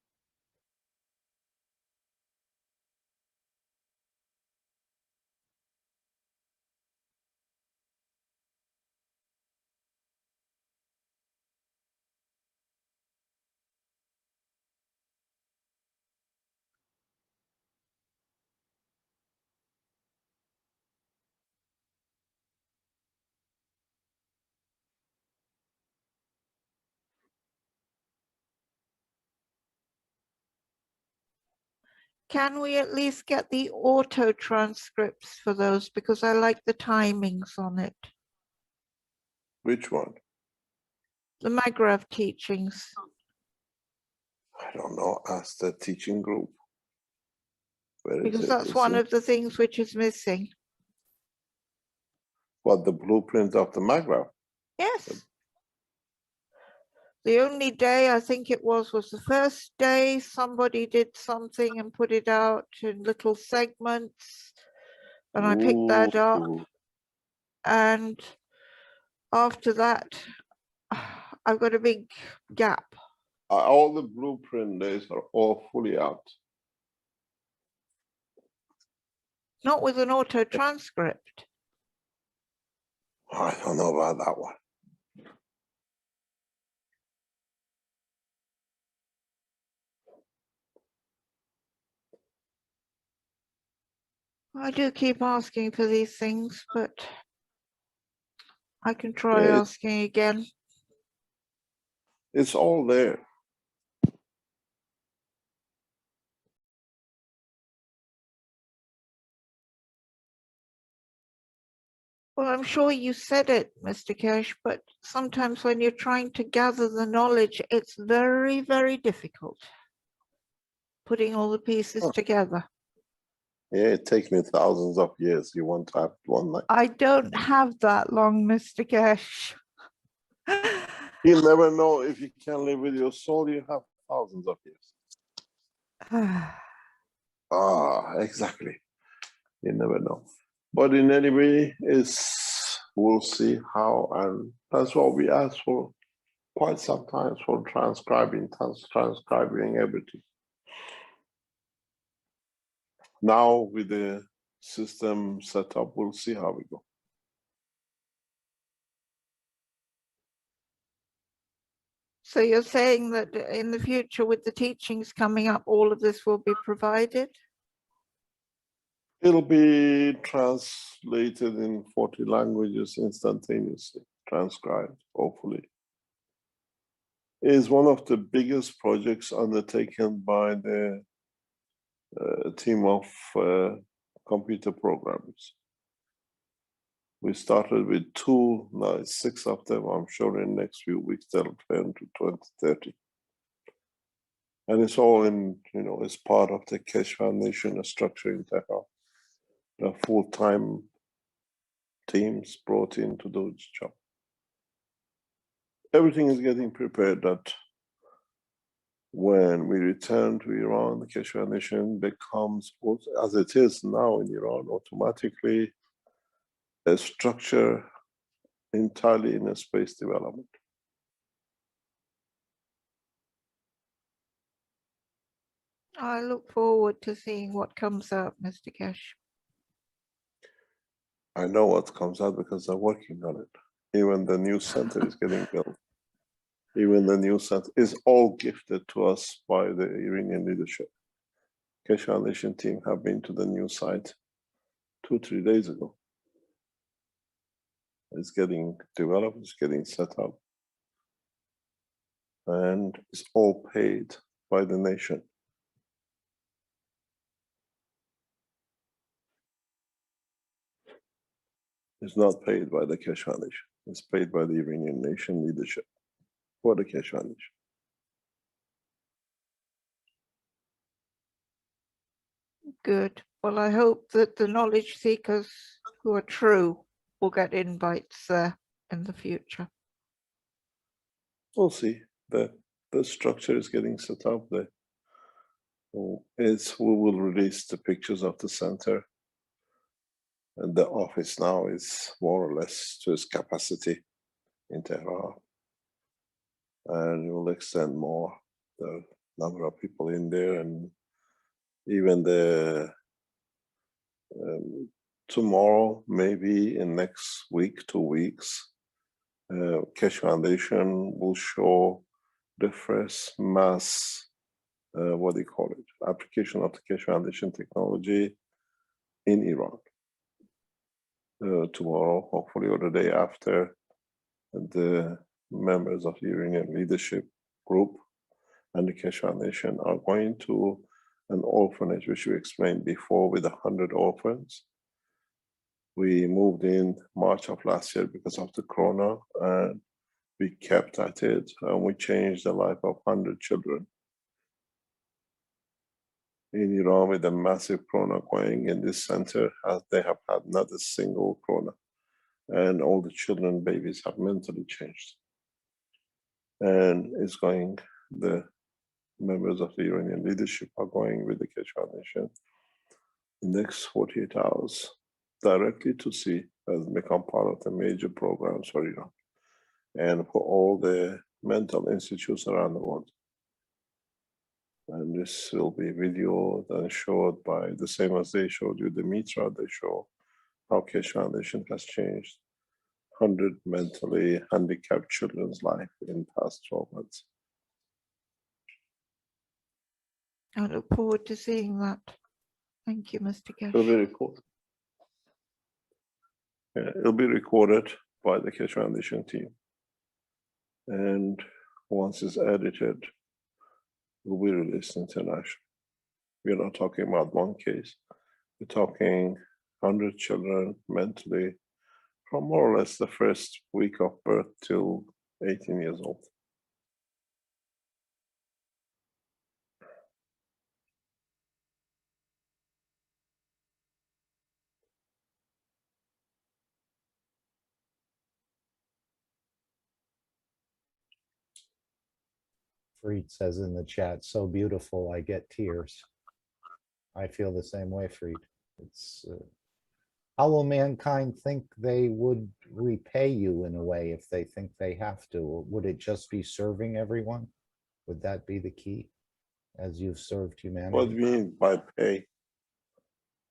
can we at least get the auto transcripts for those? Because I like the timings on it. Which one? The MAGRAV teachings. I don't know. Ask the teaching group. Where is Because it? that's It's one in- of the things which is missing. What, the blueprint of the MAGRAV? Yes. The only day I think it was the first day somebody did something and put it out in little segments. And I picked that up. Ooh. And after that, I've got a big gap. All the blueprint days are all fully out. Not with an auto transcript. I don't know about that one. I do keep asking for these things, but I can try Yeah, asking again. it's all there. Well, I'm sure you said it, Mr. Keshe, but sometimes when you're trying to gather the knowledge, it's very, very difficult putting all the pieces Huh. together. Yeah, it takes me thousands of years. You want to have one night. I don't have that long, Mr. Keshe. You never know. If you can live with your soul, you have thousands of years. Ah, exactly. You never know. But in any way, we'll see how, and that's what we asked for quite some time, for transcribing everything. Now with the system set up, we'll see how we go. So you're saying that in the future, with the teachings coming up, all of this will be provided? It'll be translated in 40 languages instantaneously, transcribed, hopefully. It is one of the biggest projects undertaken by the team of computer programmers. We started with 2, now it's 6 of them. I'm sure in the next few weeks they'll turn to 20, 30. And it's all in, it's part of the Keshe Foundation, a structure in Tehran. The full-time teams brought in to do its job. Everything is getting prepared that when we return to Iran, the Keshe Foundation becomes, as it is now in Iran, automatically a structure entirely in a space development. I look forward to seeing what comes out, Mr. Keshe. I know what comes out because they're working on it. Even the new center is getting built. Even the new center is all gifted to us by the Iranian leadership. Keshe Foundation team have been to the new site 2-3 days ago. It's getting developed, it's getting set up. And it's all paid by the nation. It's not paid by the Keshe Foundation. It's paid by the Iranian nation leadership for the Keshe Foundation. Good. Well, I hope that the knowledge seekers who are true will get invites there in the future. We'll see. The structure is getting set up there. We will release the pictures of the center. And the office now is more or less to its capacity in Tehran. And we'll extend more the number of people in there, and even the tomorrow, maybe in next week, 2 weeks, Keshe Foundation will show the first mass, what do you call it, application of the Keshe Foundation technology in Iran. Tomorrow, hopefully, or the day after, the members of the Iranian leadership group and the Keshe Foundation are going to an orphanage, which we explained before, with 100 orphans. We moved in March of last year because of the corona, and we kept at it, and we changed the life of 100 children. In Iran, with a massive corona going in this center, as they have had not a single corona, and all the children, babies have mentally changed. And it's going, the members of the Iranian leadership are going with the Keshe Foundation in the next 48 hours directly to see, as become part of the major programs for Iran and for all the mental institutes around the world. And this will be videoed and showed by the same as they showed you the Mitra. They show how Keshe Foundation has changed 100 mentally handicapped children's life in the past 12 months. I look forward to seeing that. Thank you, Mr. It'll be Keshe. recorded. Yeah, it'll be recorded by the Keshe Foundation team. And once it's edited, it will be released internationally. We're not talking about one case. We're talking 100 children mentally from more or less the first week of birth till 18 years old. Freed says in the chat, so beautiful, I get tears. I feel the same way, Freed. It's how will mankind think they would repay you in a way if they think they have to? Or would it just be serving everyone? Would that be the key, as you've served humanity? What do you mean by pay?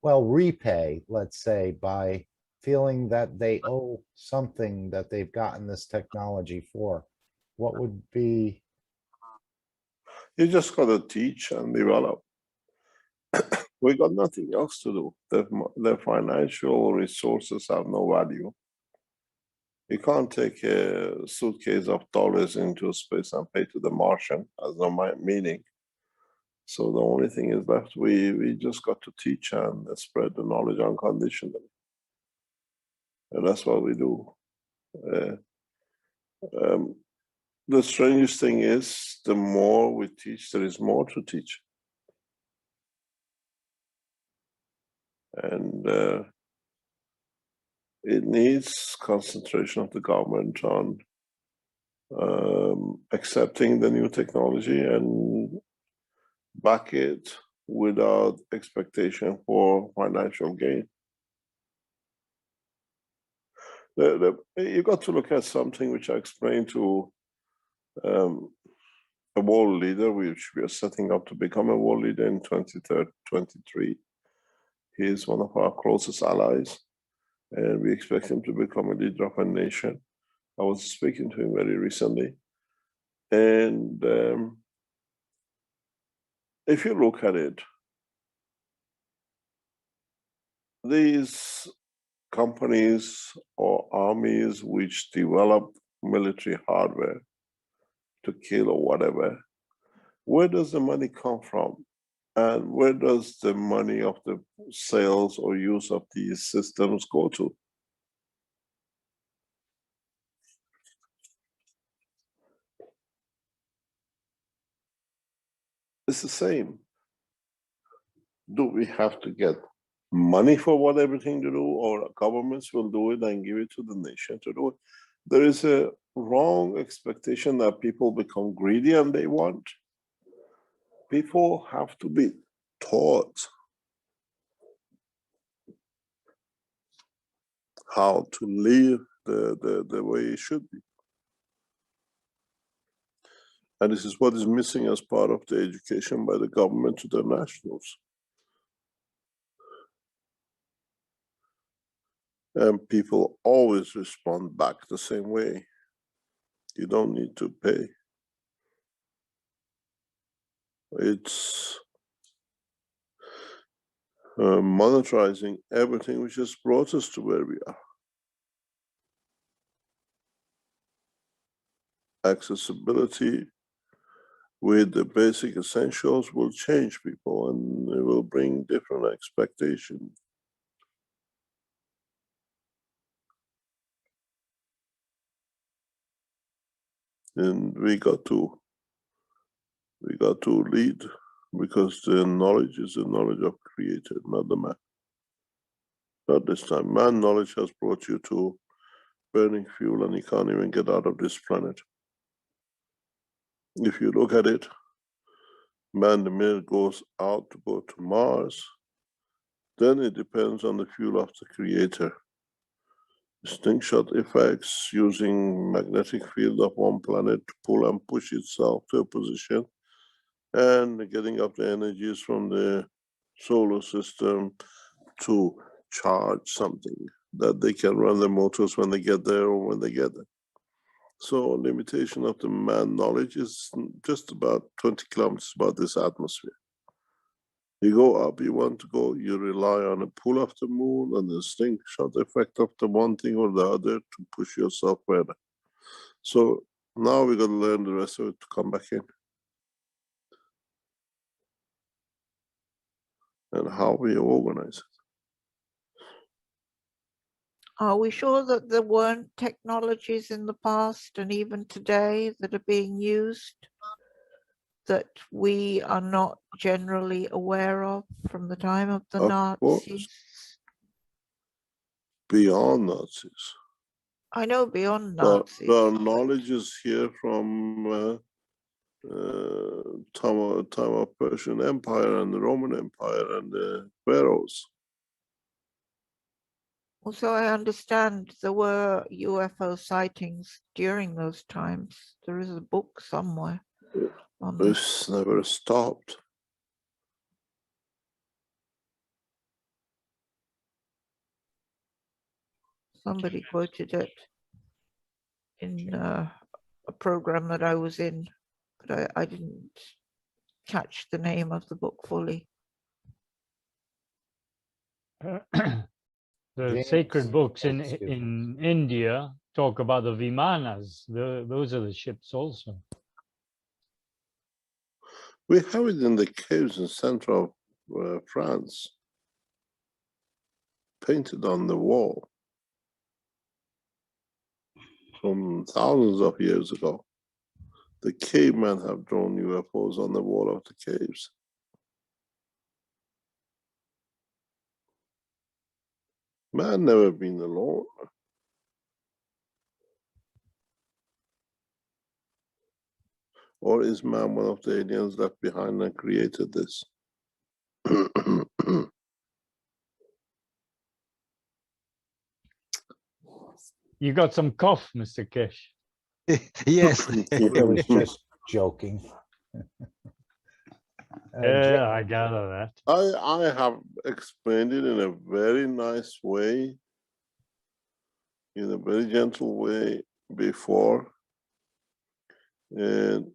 Well, repay, let's say, by feeling that they owe something that they've gotten this technology for. What would be? You just got to teach and develop. We got nothing else to do. The financial resources have no value. You can't take a suitcase of dollars into space and pay to the Martian. Has no meaning. So the only thing is left, we just got to teach and spread the knowledge unconditionally. And that's what we do. The strangest thing is, the more we teach, there is more to teach. And it needs concentration of the government on accepting the new technology and back it without expectation for financial gain. You got to look at something which I explained to a world leader, which we are setting up to become a world leader in 2023. He is one of our closest allies, and we expect him to become a leader of a nation. I was speaking to him very recently. And if you look at it, these companies or armies which develop military hardware to kill or whatever, where does the money come from? And where does the money of the sales or use of these systems go to? It's the same. Do we have to get money for what everything to do, or governments will do it and give it to the nation to do it? There is a wrong expectation that people become greedy and they want. People have to be taught how to live the way it should be. And this is what is missing as part of the education by the government to their nationals. And people always respond back the same way. You don't need to pay. It's monetizing everything which has brought us to where we are. Accessibility with the basic essentials will change people, and it will bring different expectations. And we got to lead, because the knowledge is the knowledge of creator, not the man. Not this time. Man knowledge has brought you to burning fuel, and you can't even get out of this planet. If you look at it, man, the minute goes out to go to Mars, then it depends on the fuel of the creator. Slingshot effects, using magnetic field of one planet to pull and push itself to a position, and getting up the energies from the solar system to charge something that they can run the motors when they get there or when they get there. So limitation of the man knowledge is just about 20 kilometers above this atmosphere. You go up, you want to go, you rely on a pull of the moon and the slingshot effect of the one thing or the other to push yourself further. So now we got to learn the rest of it to come back in. And how we organize it. Are we sure that there weren't technologies in the past and even today that are being used that we are not generally aware of from the time of the Of course. Nazis? Beyond Nazis. I know beyond Nazis. The knowledge is here from time of Persian Empire and the Roman Empire and the pharaohs. Also, I understand there were UFO sightings during those times. There is a book somewhere on this. It's never stopped. Somebody quoted it in a program that I was in, but I didn't catch the name of the book fully. The James, sacred books excuse me. in India talk about the Vimanas. Those are the ships also. We have it in the caves in central France, painted on the wall from thousands of years ago. The cavemen have drawn UFOs on the wall of the caves. Man never been alone. Or is man one of the aliens left behind and created this? You got some cough, Mr. Keshe. Yes. I was just joking. Yeah, I gather that. I have explained it in a very nice way, in a very gentle way before. And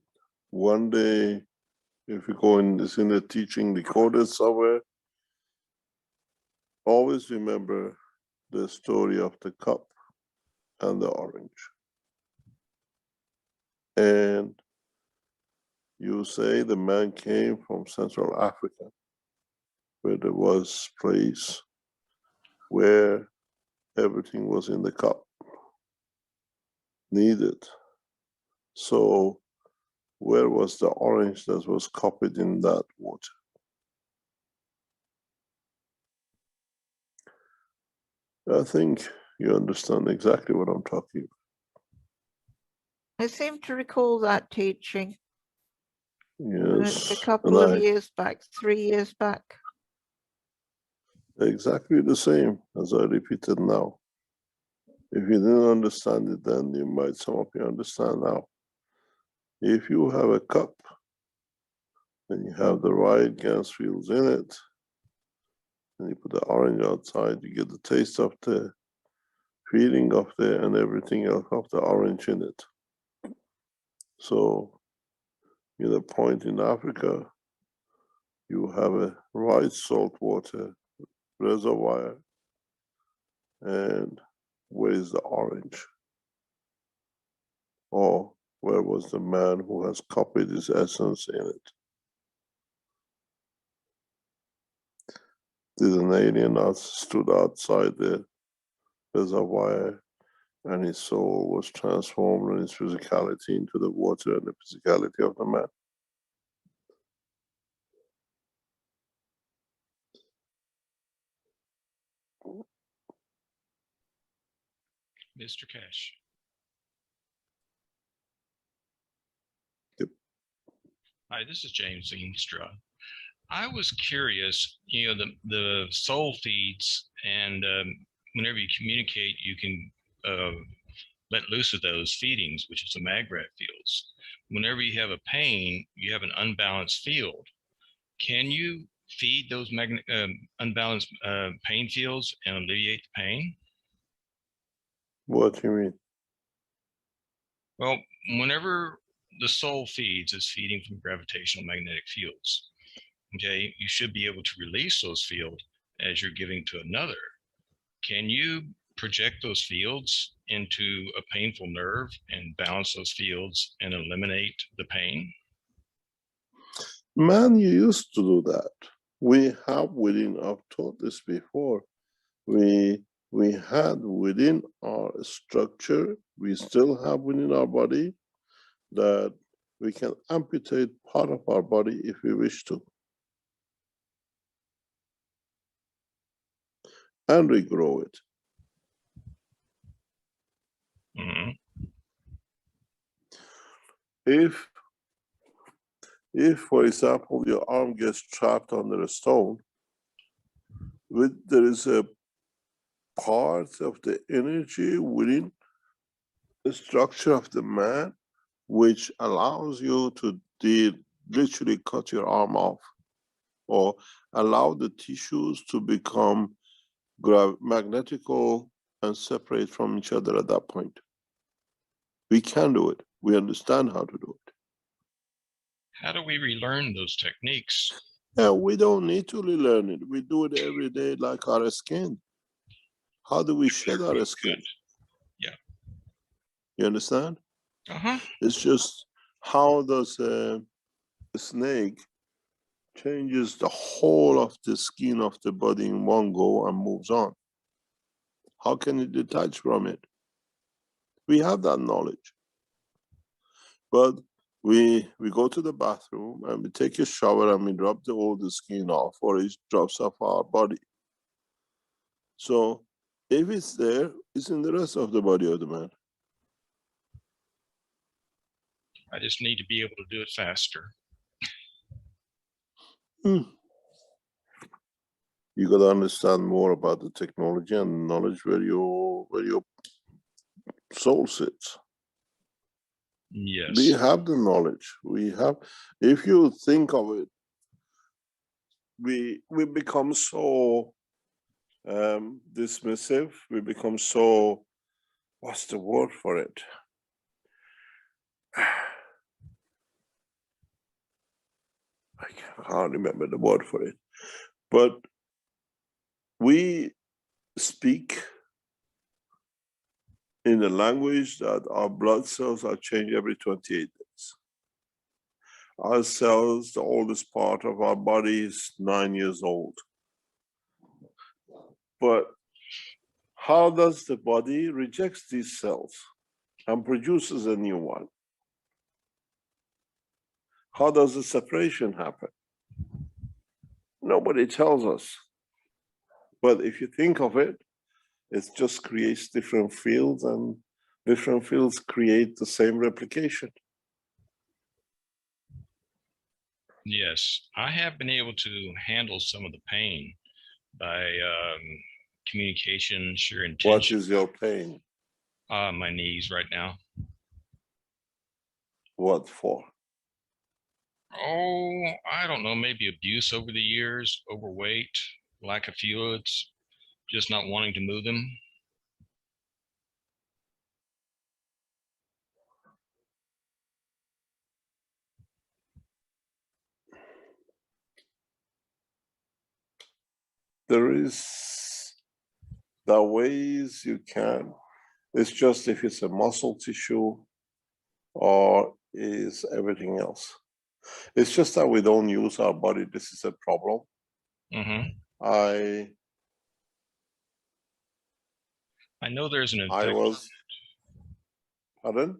one day, if you go in this in the teaching recorded somewhere, always remember the story of the cup and the orange. And you say the man came from Central Africa, where there was a place where everything was in the cup, needed. So where was the orange that was copied in that water? I think you understand exactly what I'm talking I seem to recall that teaching. about. It's a Yes, couple of and years back, 3 years back. exactly the same as I repeated now. If you didn't understand it then, you might, some of you understand now. If you have a cup and you have the right gas fields in it, and you put the orange outside, you get the taste of the feeling of the and everything else of the orange in it. So in a point in Africa, you have a right saltwater reservoir, and where is the orange? Or Where was the man who has copied his essence in it? Did an alien not stood outside the reservoir and his soul was transformed and his physicality into the water and the physicality of the man? Mr. Keshe. Yep. Hi, this is James Eenstra. I was curious, the soul feeds, and whenever you communicate, you can let loose of those feedings, which is the magrat fields. Whenever you have a pain, you have an unbalanced field. Can you feed those unbalanced pain fields and alleviate the pain? What do you mean? Well, whenever the soul feeds, it's feeding from gravitational magnetic fields. Okay, you should be able to release those fields as you're giving to another. Can you project those fields into a painful nerve and balance those fields and eliminate the pain? Man, you used to do that. We have within, I've taught this before, we had within our structure, we still have within our body, that we can amputate part of our body if we wish to, and regrow it. Mm-hmm. If, for example, your arm gets trapped under a stone, there is a part of the energy within the structure of the man which allows you to literally cut your arm off, or allow the tissues to become magnetical and separate from each other at that point. We can do it. We understand how to do it. How do we relearn those techniques? Yeah, we don't need to relearn it. We do it every day like our skin. How do we shed our skin? Yeah. You understand? Uh-huh. It's just, how does a snake changes the whole of the skin of the body in one go and moves on? How can it detach from it? We have that knowledge. But we go to the bathroom and we take a shower and we drop all the skin off, or it drops off our body. So if it's there, it's in the rest of the body of the man. I just need to be able to do it faster. You got to understand more about the technology and knowledge where your soul sits. Yes. We have the knowledge. We have, if you think of it, we become so dismissive. We become so, what's the word for it? I can't remember the word for it. But we speak in a language that our blood cells are changed every 28 days. Our cells, the oldest part of our body, is 9 years old. But how does the body reject these cells and produces a new one? How does the separation happen? Nobody tells us. But if you think of it, it just creates different fields, and different fields create the same replication. Yes, I have been able to handle some of the pain by communication, sure intention. What is your pain? My knees right now. What for? Oh, I don't know, maybe abuse over the years, overweight, lack of fluids, just not wanting to move them. There are ways you can. It's just if it's a muscle tissue, or is everything else? It's just that we don't use our body. This is a problem. Hmm. I know there's an I infection. was, pardon?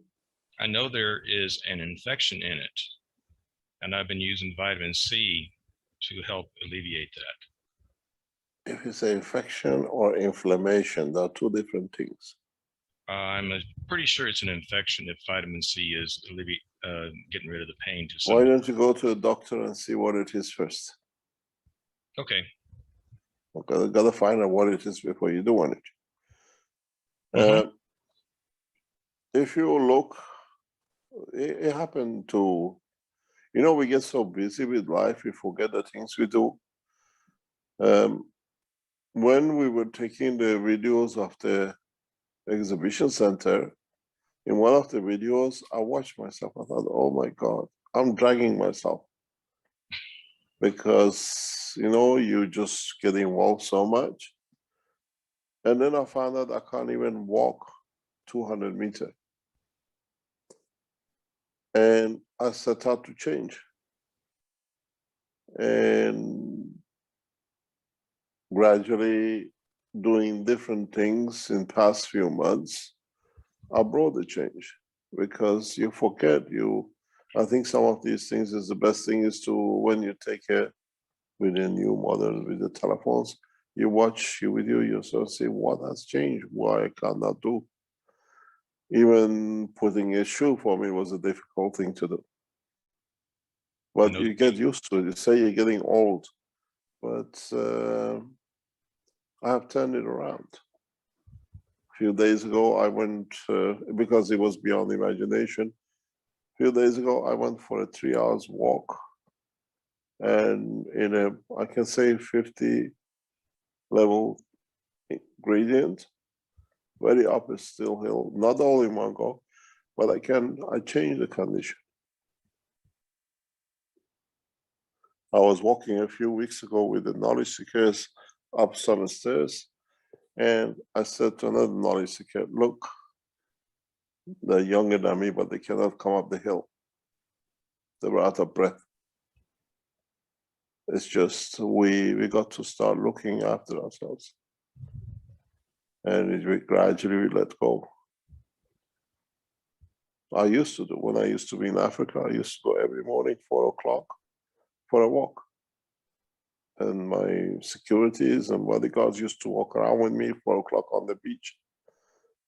I know there is an infection in it, and I've been using vitamin C to help alleviate that. If it's an infection or inflammation, there are two different things. I'm pretty sure it's an infection if vitamin C is getting rid of the pain to some Why degree. don't you go to a doctor and see what it is first? Okay. Okay, gotta find out what it is before you do anything. Mhm. If you look, it happened to, you know, we get so busy with life, we forget the things we do. When we were taking the videos of the exhibition center, in one of the videos, I watched myself. I thought, oh my God, I'm dragging myself. Because, you know, you just get involved so much. And then I found out I can't even walk 200 meters. And I set out to change. And gradually doing different things in past few months, I brought the change. Because you forget, I think some of these things is the best thing is to, when you take care with the new models, with the telephones, you watch your video yourself, say what has changed, why I cannot do. Even putting a shoe for me was a difficult thing to do. But you get used to it. You say you're getting old, but I have turned it around. A few days ago, I went, because it was beyond imagination, a few days ago, I went for a 3 hours walk. And in a, I can say 50 level gradient, very upper still hill, not all in one go, but I changed the condition. I was walking a few weeks ago with the knowledge seekers up some stairs, and I said to another knowledge seeker, look, they're younger than me, but they cannot come up the hill. They were out of breath. It's just, we got to start looking after ourselves. And we gradually let go. I used to do, when I used to be in Africa, I used to go every morning, 4 o'clock, for a walk. And my securities and bodyguards used to walk around with me 4 o'clock on the beach.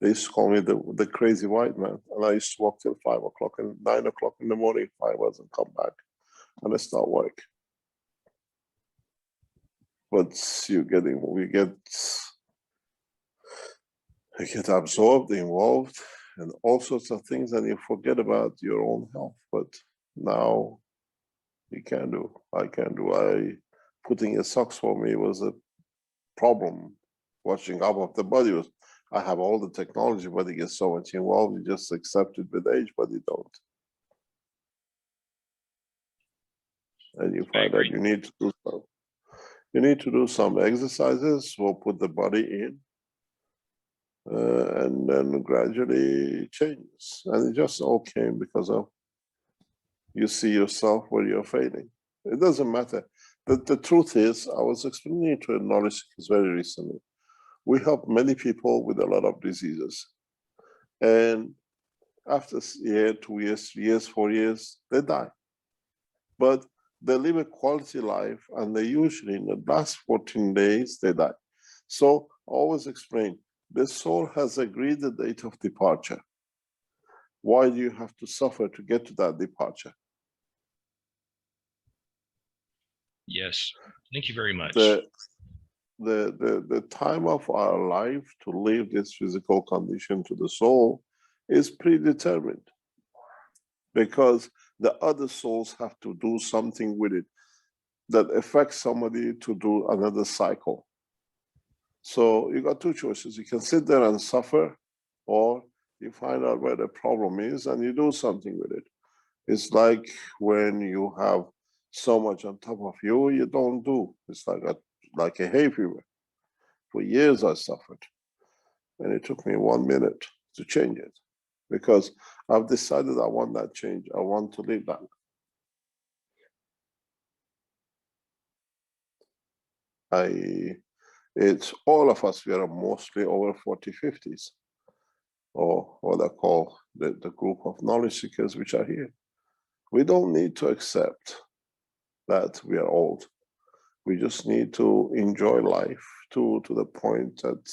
They used to call me the crazy white man. And I used to walk till 5 o'clock and 9 o'clock in the morning if I wasn't come back. And I start work. But we get absorbed, involved, and all sorts of things, and you forget about your own health. But now you can do, I can do. Putting a socks for me was a problem. Washing up of the body was, I have all the technology, but it gets so much involved, you just accept it with age, but you don't. And you find that you need to do some. You need to do some exercises or put the body in, and then gradually changes. And it just all came because of you see yourself where you're failing. It doesn't matter. The truth is, I was explaining to a knowledge seekers very recently. We help many people with a lot of diseases. And after a year, 2 years, 3 years, 4 years, they die. But they live a quality life, and they usually, in the last 14 days, they die. So I always explain, the soul has agreed the date of departure. Why do you have to suffer to get to that departure? Yes, thank you very much. The time of our life to leave this physical condition to the soul is predetermined, because the other souls have to do something with it that affects somebody to do another cycle. So you got two choices. You can sit there and suffer, or you find out where the problem is and you do something with it. It's like when you have so much on top of you, you don't do. It's like a hay fever. For years I suffered, and it took me 1 minute to change it, because I've decided I want that change. I want to live that. It's all of us, we are mostly over 40, 50s, or what I call the group of knowledge seekers which are here. We don't need to accept that we are old. We just need to enjoy life to the point that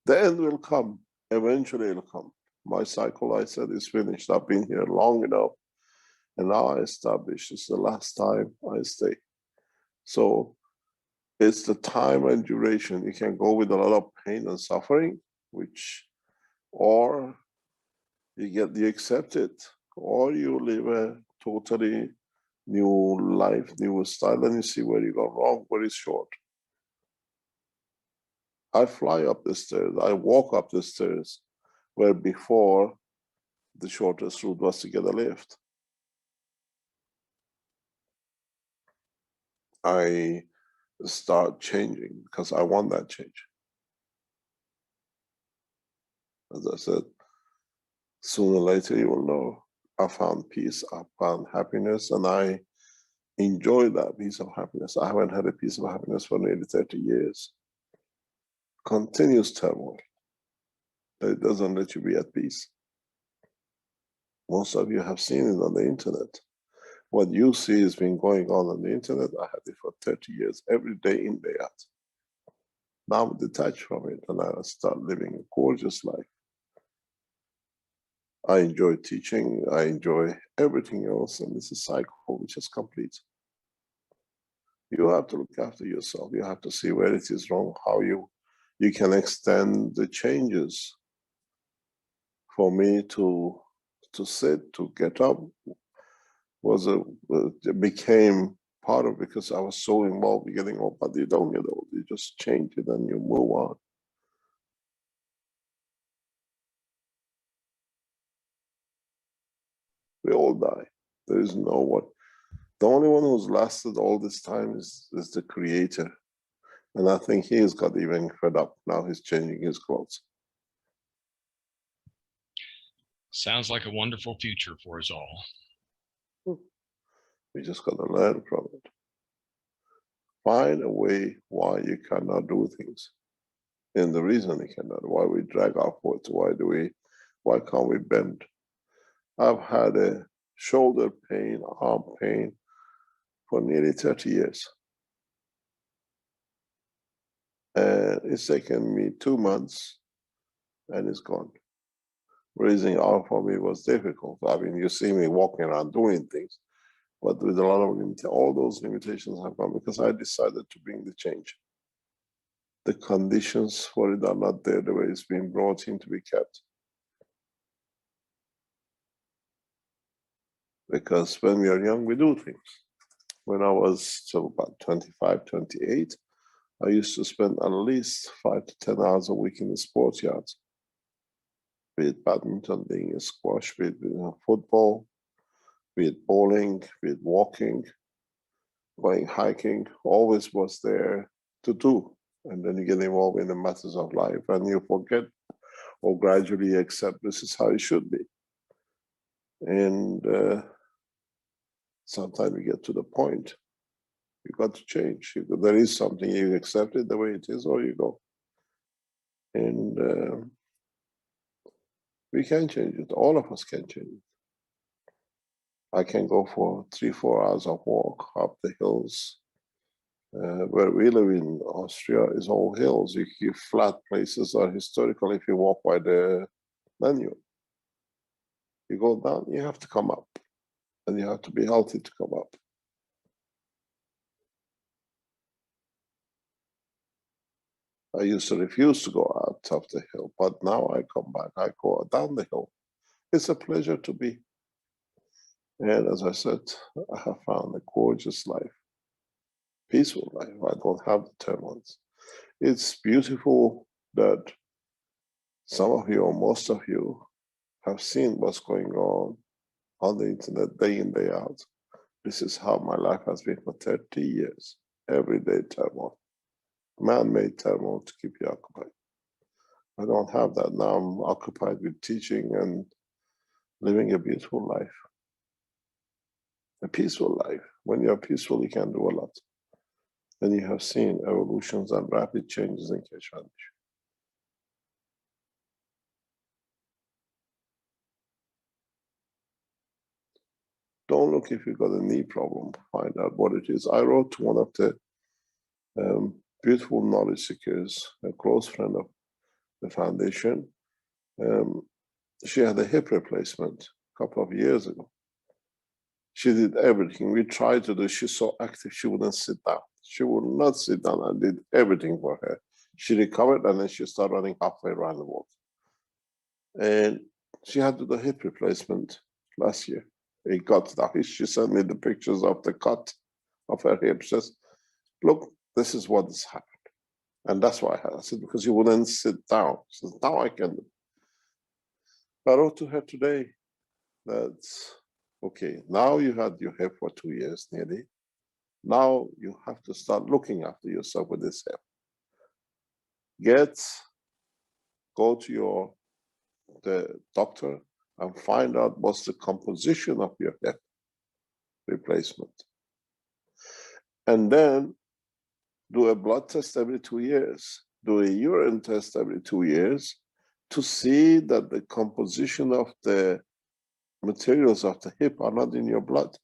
the end will come. Eventually it'll come. My cycle, I said, is finished. I've been here long enough. And now I established it's the last time I stay. So it's the time and duration. You can go with a lot of pain and suffering, or you accept it, or you live a totally new life, new style, and you see where you go wrong, where it's short. I fly up the stairs, I walk up the stairs, where before the shortest route was to get a lift. I start changing because I want that change. As I said, sooner or later you will know I found peace, I found happiness, and I enjoy that piece of happiness. I haven't had a piece of happiness for nearly 30 years. Continuous turmoil that doesn't let you be at peace. Most of you have seen it on the internet. What you see has been going on the internet. I had it for 30 years, every day in, day out. Now I'm detached from it and I start living a gorgeous life. I enjoy teaching, I enjoy everything else, and it's a cycle which is complete. You have to look after yourself. You have to see where it is wrong, how you can extend the changes. For me to sit, to get up, became part of, because I was so involved in getting old. But you don't get old, you just change it and you move on. We all die. There is no one. The only one who's lasted all this time is the Creator. And I think he's got even fed up. Now he's changing his clothes. Sounds like a wonderful future for us all. We just got to learn from it. Find a way why you cannot do things. And the reason you cannot, why we drag our foot, why can't we bend? I've had a shoulder pain, arm pain for nearly 30 years. And it's taken me 2 months and it's gone. Raising arm for me was difficult. I mean, you see me walking around doing things, but with a lot of limitations, all those limitations have gone because I decided to bring the change. The conditions for it are not there the way it's being brought in to be kept. Because when we are young, we do things. When I was still about 25, 28, I used to spend at least 5 to 10 hours a week in the sports yards. Be it badminton, being a squash, be it football, be it bowling, be it walking, going hiking, always was there to do. And then you get involved in the matters of life and you forget or gradually accept this is how it should be. And sometimes we get to the point, you got to change. There is something, you accept it the way it is, or you go. And we can change it. All of us can change it. I can go for 3-4 hours of walk up the hills. Where we live in Austria is all hills. You flat places are historical if you walk by the Danube. You go down, you have to come up. And you have to be healthy to come up. I used to refuse to go out of the hill, but now I come back, I go down the hill. It's a pleasure to be. And as I said, I have found a gorgeous life, peaceful life. I don't have the turmoils. It's beautiful that some of you or most of you have seen what's going on the internet day in, day out. This is how my life has been for 30 years. Everyday turmoil, man-made turmoil to keep you occupied. I don't have that now. I'm occupied with teaching and living a beautiful life, a peaceful life. When you're peaceful, you can do a lot. And you have seen evolutions and rapid changes in Keshe Foundation. Don't look if you've got a knee problem, find out what it is. I wrote to one of the beautiful knowledge seekers, a close friend of the foundation. She had a hip replacement a couple of years ago. She did everything. We tried to do, she's so active, she wouldn't sit down. She would not sit down. I did everything for her. She recovered and then she started running halfway around the world. And she had to do the hip replacement last year. It got down. She sent me the pictures of the cut of her hip. She says, look, this is what has happened. And that's why I said, because you wouldn't sit down. She says, now I can do. I wrote to her today that, okay, now you had your hip for 2 years nearly. Now you have to start looking after yourself with this hip. Go to the doctor and find out what's the composition of your hip replacement. And then do a blood test every 2 years, do a urine test every 2 years to see that the composition of the materials of the hip are not in your blood.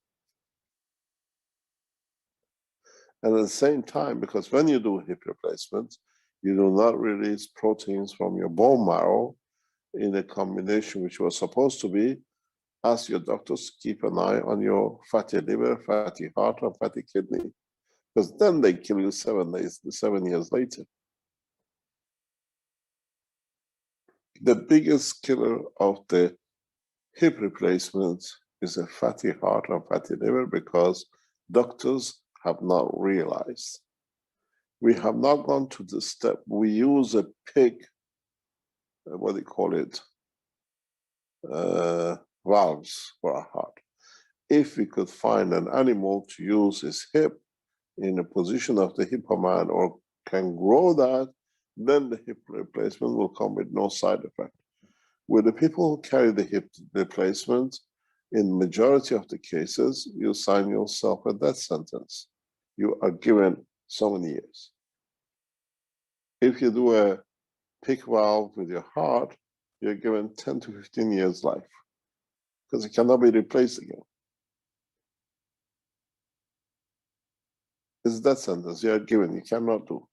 And at the same time, because when you do hip replacements, you do not release proteins from your bone marrow in a combination which was supposed to be. Ask your doctors to keep an eye on your fatty liver, fatty heart, or fatty kidney, because then they kill you 7 years later. The biggest killer of the hip replacement is a fatty heart and fatty liver, because doctors have not realized. We have not gone to the step. We use a pig, what do you call it? Valves for our heart. If we could find an animal to use his hip in a position of the hippoman or can grow that, then the hip replacement will come with no side effect. With the people who carry the hip replacement, in majority of the cases, you sign yourself a death sentence. You are given so many years. If you do a PICC valve with your heart, you're given 10 to 15 years life, because it cannot be replaced again. It's death sentence you are given, you cannot do.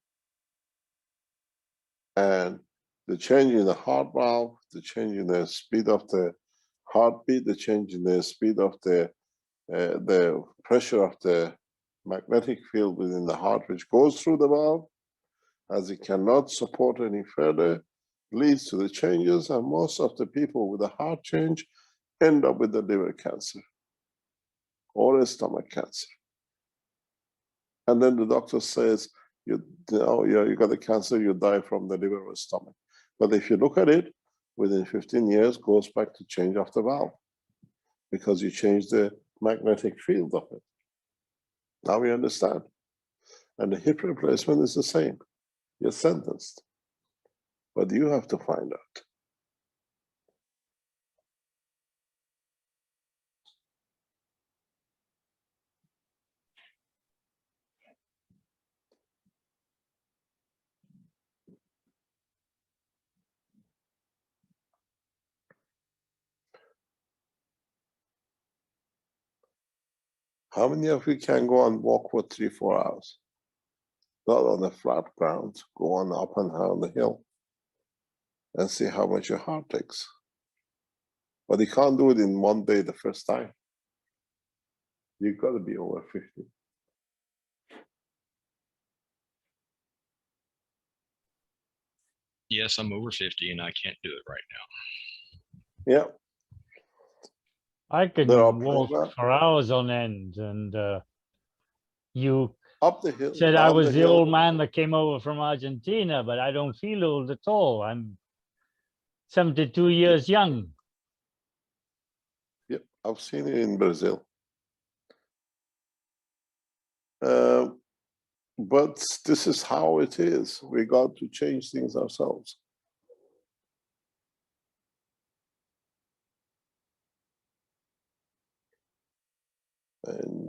And the change in the heart valve, the change in the speed of the heartbeat, the change in the speed of the pressure of the magnetic field within the heart, which goes through the valve, as it cannot support any further, leads to the changes, and most of the people with a heart change end up with the liver cancer or a stomach cancer. And then the doctor says, you got a cancer, you die from the liver or stomach. But if you look at it, within 15 years, goes back to change of the valve, because you change the magnetic field of it. Now we understand. And the hip replacement is the same. You're sentenced, but you have to find out. How many of you can go and walk for 3-4 hours? Not on the flat ground, go on up and down the hill and see how much your heart takes. But you can't do it in one day the first time. You've got to be over 50. Yes, I'm over 50 and I can't do it right now. Yeah. I can There are walk programs for hours on end, and you up the hill, said I down was the the hill. old man that came over from Argentina, but I don't feel old at all. I'm 72 years young. Yep, I've seen it in Brazil. But this is how it is. We got to change things ourselves.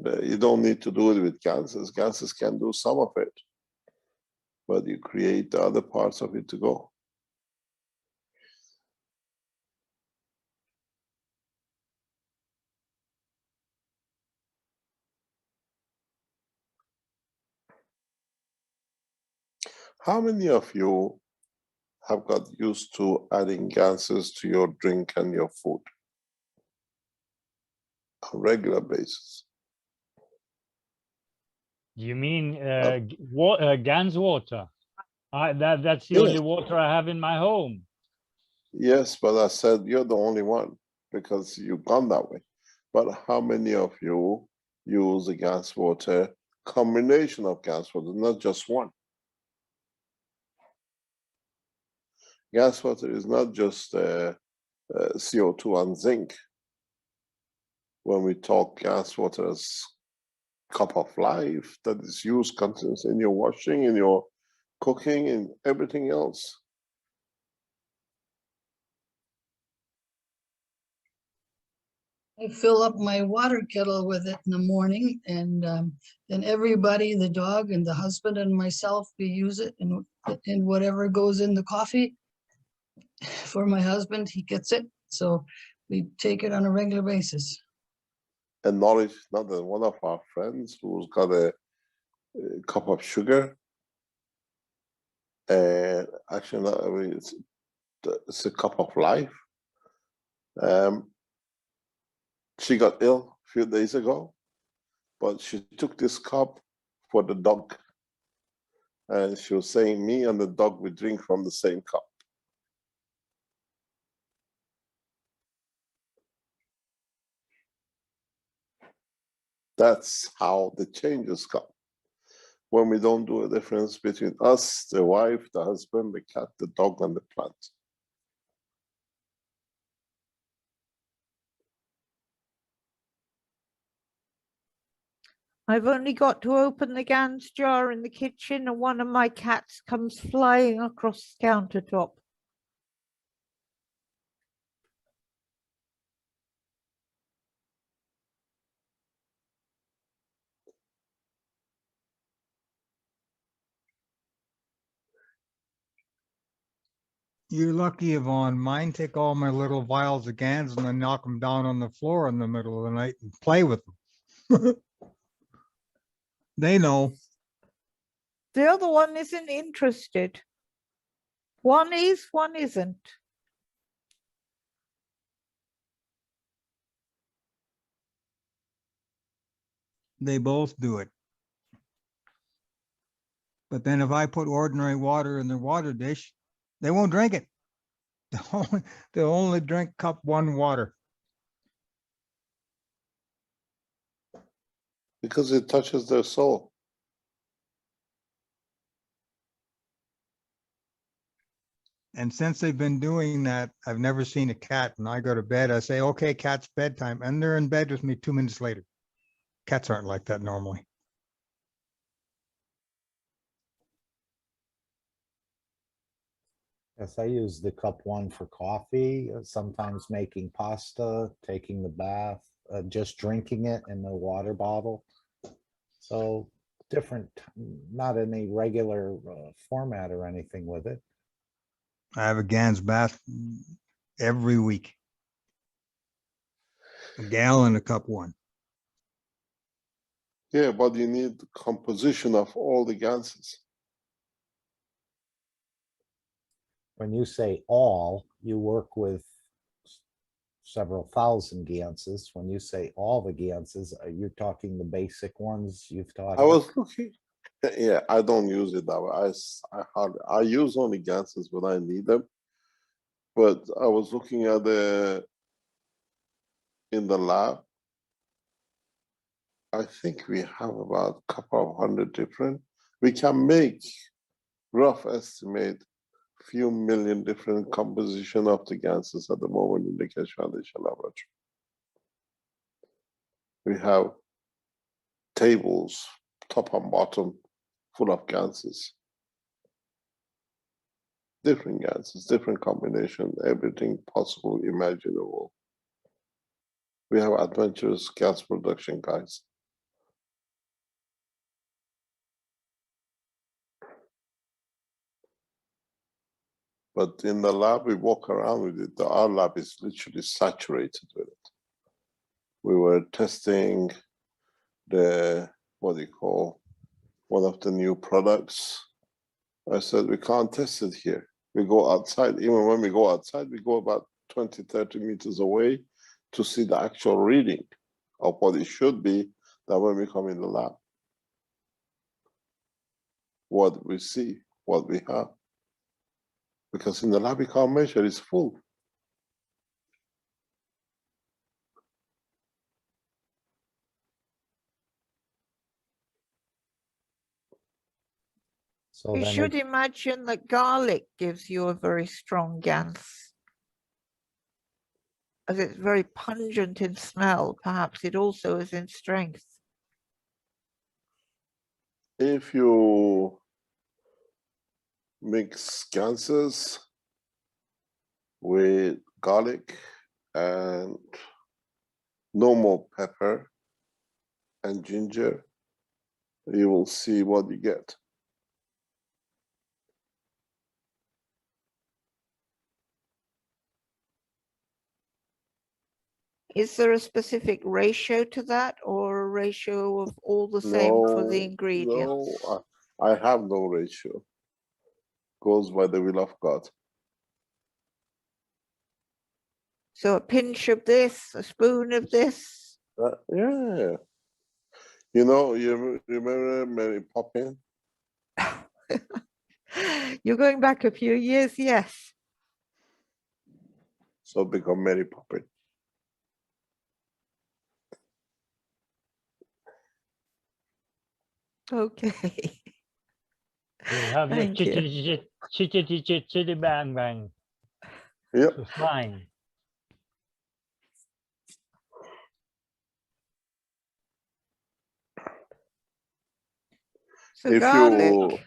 you don't need to do it with gases. Gases can do some of it, but you create the other parts of it to go. How many of you have got used to adding gases to your drink and your food on a regular basis? You mean Uh, Gans water? That's the Yes. only water I have in my home. Yes, but I said you're the only one because you've gone that way. But how many of you use a gas water combination of gas water, not just one? Gas water is not just CO2 and zinc. When we talk gas water as cup of life that is used continuously in your washing, in your cooking, and everything else. I fill up my water kettle with it in the morning, and then everybody, the dog and the husband and myself, we use it, and whatever goes in the coffee for my husband, he gets it. So we take it on a regular basis. And knowledge, not that one of our friends who's got a cup of sugar, and actually, not, I mean, it's a cup of life. She got ill a few days ago, but she took this cup for the dog. And she was saying, me and the dog, we drink from the same cup. That's how the changes come. When we don't do a difference between us, the wife, the husband, the cat, the dog, and the plant. I've only got to open the Gans jar in the kitchen and one of my cats comes flying across the countertop. You're lucky, Yvonne. Mine take all my little vials of Gans and then knock them down on the floor in the middle of the night and play with them. They know. The other one isn't interested. One is, one isn't. They both do it. But then if I put ordinary water in their water dish, they won't drink it. They'll only drink cup 1 water. Because it touches their soul. And since they've been doing that, I've never seen a cat. And I go to bed, I say, okay, cat's bedtime. And they're in bed with me 2 minutes later. Cats aren't like that normally. Yes, I use the cup 1 for coffee, sometimes making pasta, taking the bath, just drinking it in the water bottle. So different, not in a regular format or anything with it. I have a Gans bath every week. A gallon, a cup 1. Yeah, but you need the composition of all the gases. When you say all, you work with several thousand Ganses. When you say all the Ganses, you're talking the basic ones you've taught I us? was looking, yeah, I don't use it that way. I use only gases when I need them. But I was looking at in the lab, I think we have about a couple of hundred different. We can make rough estimate few million different composition of the gases at the moment in the Keshe Foundation laboratory. We have tables, top and bottom, full of gases. Different gases, different combination, everything possible, imaginable. We have adventurous gas production guys. But in the lab, we walk around with it. Our lab is literally saturated with it. We were testing the, what do you call, one of the new products. I said, we can't test it here. We go outside. Even when we go outside, we go about 20, 30 meters away to see the actual reading of what it should be, that when we come in the lab, what we see, what we have. Because in the lab, we can't measure, it's full. So You then should imagine that garlic gives you a very strong GANS. As it's very pungent in smell, perhaps it also is in strength. If you mix ganses with garlic and normal pepper and ginger, you will see what you get. Is there a specific ratio to that, or a ratio of all the same for the ingredients? No, I have no ratio. Goes by the will of God. So a pinch of this, a spoon of this. Yeah. You know, you remember Mary Poppins? You're going back a few years, yes. So become Mary Poppins. Okay. You'll have your Thank you. chitty bang bang. Yep. It's fine. So If garlic you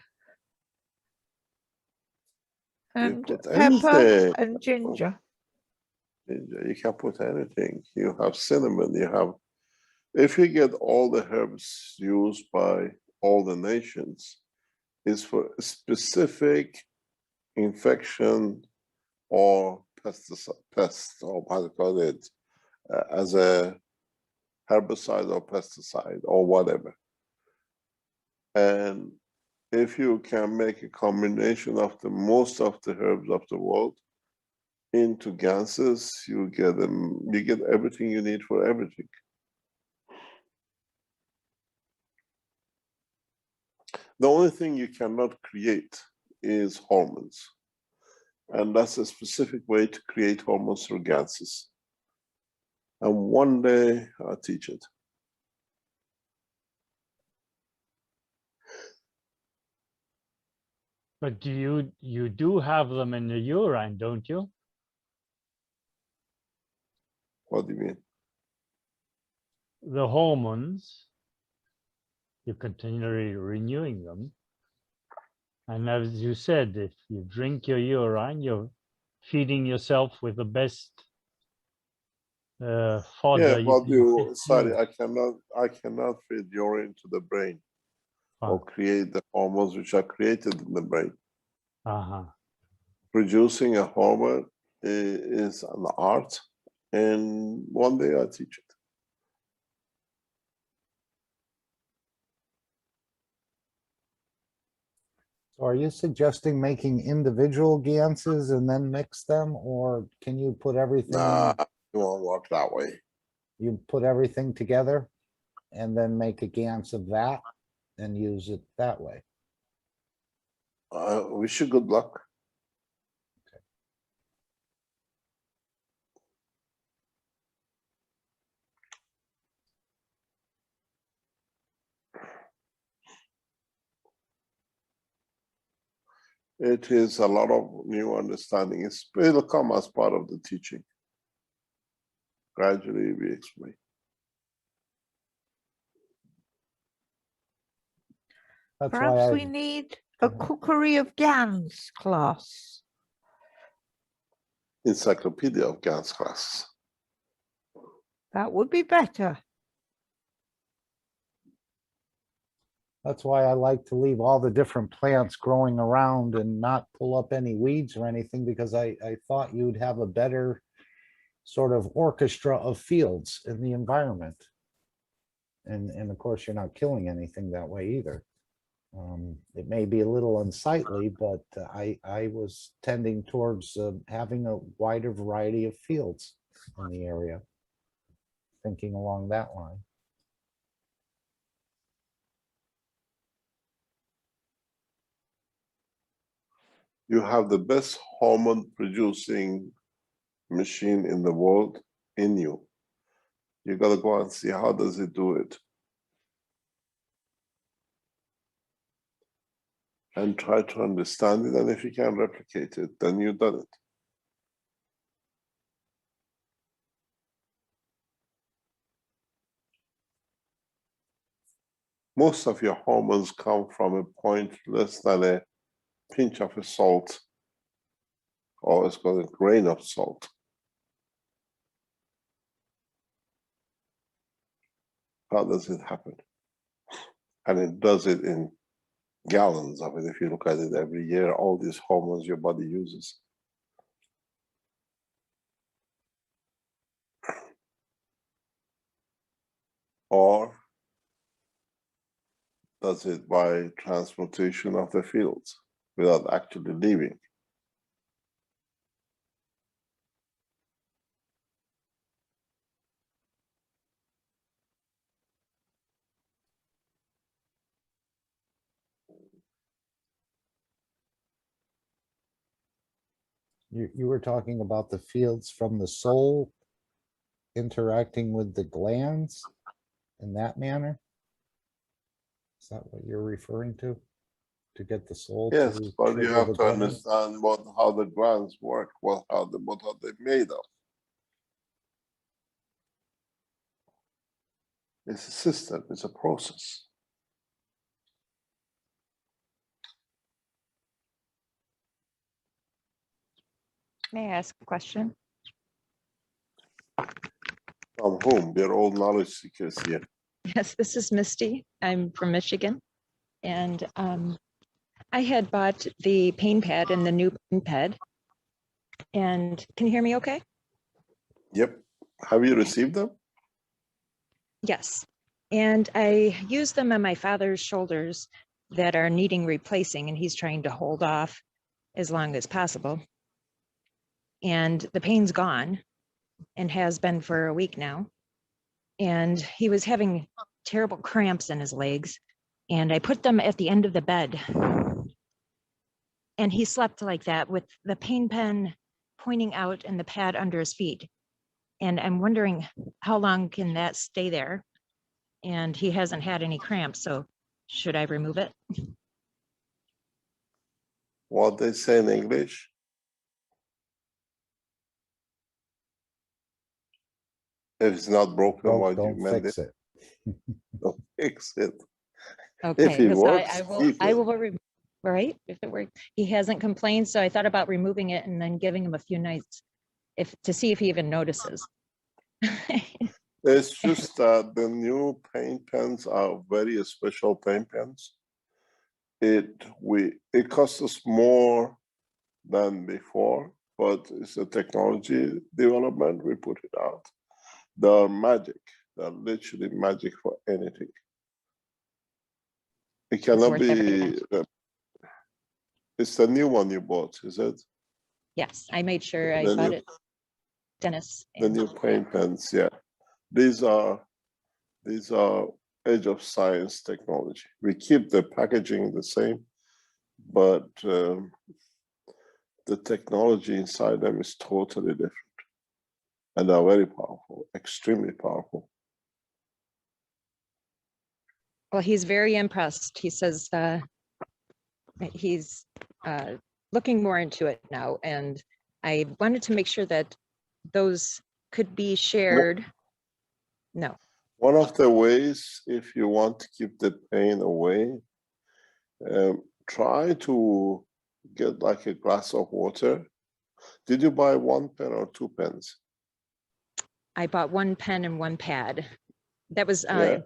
and put pepper anything, and ginger. you can put anything. You have cinnamon, you have, if you get all the herbs used by all the nations, is for a specific infection or pest, or how to call it, as a herbicide or pesticide or whatever. And if you can make a combination of the most of the herbs of the world into ganses, you get them, you get everything you need for everything. The only thing you cannot create is hormones. And that's a specific way to create hormones through ganses. And one day I'll teach it. But you do have them in the urine, don't you? What do you mean? The hormones, you're continually renewing them. And as you said, if you drink your urine, you're feeding yourself with the best fodder Yeah, but you sorry, use. I cannot feed urine to the brain or Ah, create the hormones which are created in the brain. uh-huh. Producing a hormone is an art, and one day I'll teach it. So are you suggesting making individual ganses and then mix them, or can you put everything, Nah, it won't work that way. you put everything together and then make a gans of that and use it that way? Wish you good luck. It is a lot of new understanding. It'll come as part of the teaching. Gradually we explain. That's why Perhaps we I, need a cookery of GANs class. Encyclopedia of Gans class. That would be better. That's why I like to leave all the different plants growing around and not pull up any weeds or anything, because I thought you'd have a better sort of orchestra of fields in the environment. And of course, you're not killing anything that way either. It may be a little unsightly, but I was tending towards having a wider variety of fields in the area, thinking along that line. You have the best hormone producing machine in the world in you. You gotta go and see how does it do it. And try to understand it, and if you can replicate it, then you've done it. Most of your hormones come from a point less than a pinch of a salt, or it's called a grain of salt. How does it happen? And it does it in gallons of it. If you look at it every year, all these hormones your body uses. Or does it by transmutation of the fields without actually leaving? You were talking about the fields from the soul interacting with the glands in that manner? Is that what you're referring to? To get the soul Yes, to but you trigger have the to glands? understand how the glands work, what are they made of. It's a system, it's a process. May I ask a question? From whom? They're all knowledge seekers here. Yes, this is Misty. I'm from Michigan. And I had bought the pain pad and the new pain pad. And can you hear me okay? Yep. Have you received them? Yes. And I use them on my father's shoulders that are needing replacing, and he's trying to hold off as long as possible. And the pain's gone and has been for a week now. And he was having terrible cramps in his legs. And I put them at the end of the bed. And he slept like that with the pain pen pointing out and the pad under his feet. And I'm wondering how long can that stay there? And he hasn't had any cramps, so should I remove it? What they say in English? If it's not broken, why do you Don't mend fix it? it. Don't fix it. Okay, If it because works, keep I it. will, right? If it works, he hasn't complained, so I thought about removing it and then giving him a few nights to see if he even notices. It's just that the new paint pens are very special paint pens. It costs us more than before, but it's a technology development. We put it out. They're magic. They're literally magic for anything. It cannot worth be. everything. It's the new one you bought, is it? Yes, I made sure I The bought new- it. Dennis. The new paint pens, yeah. These are edge of science technology. We keep the packaging the same, but the technology inside them is totally different. And they're very powerful, extremely powerful. Well, he's very impressed. He says he's looking more into it now. And I wanted to make sure that those could be shared. No. One of the ways, if you want to keep the pain away, try to get like a glass of water. Did you buy one pen or two pens? I bought one pen and one pad. That was Yeah.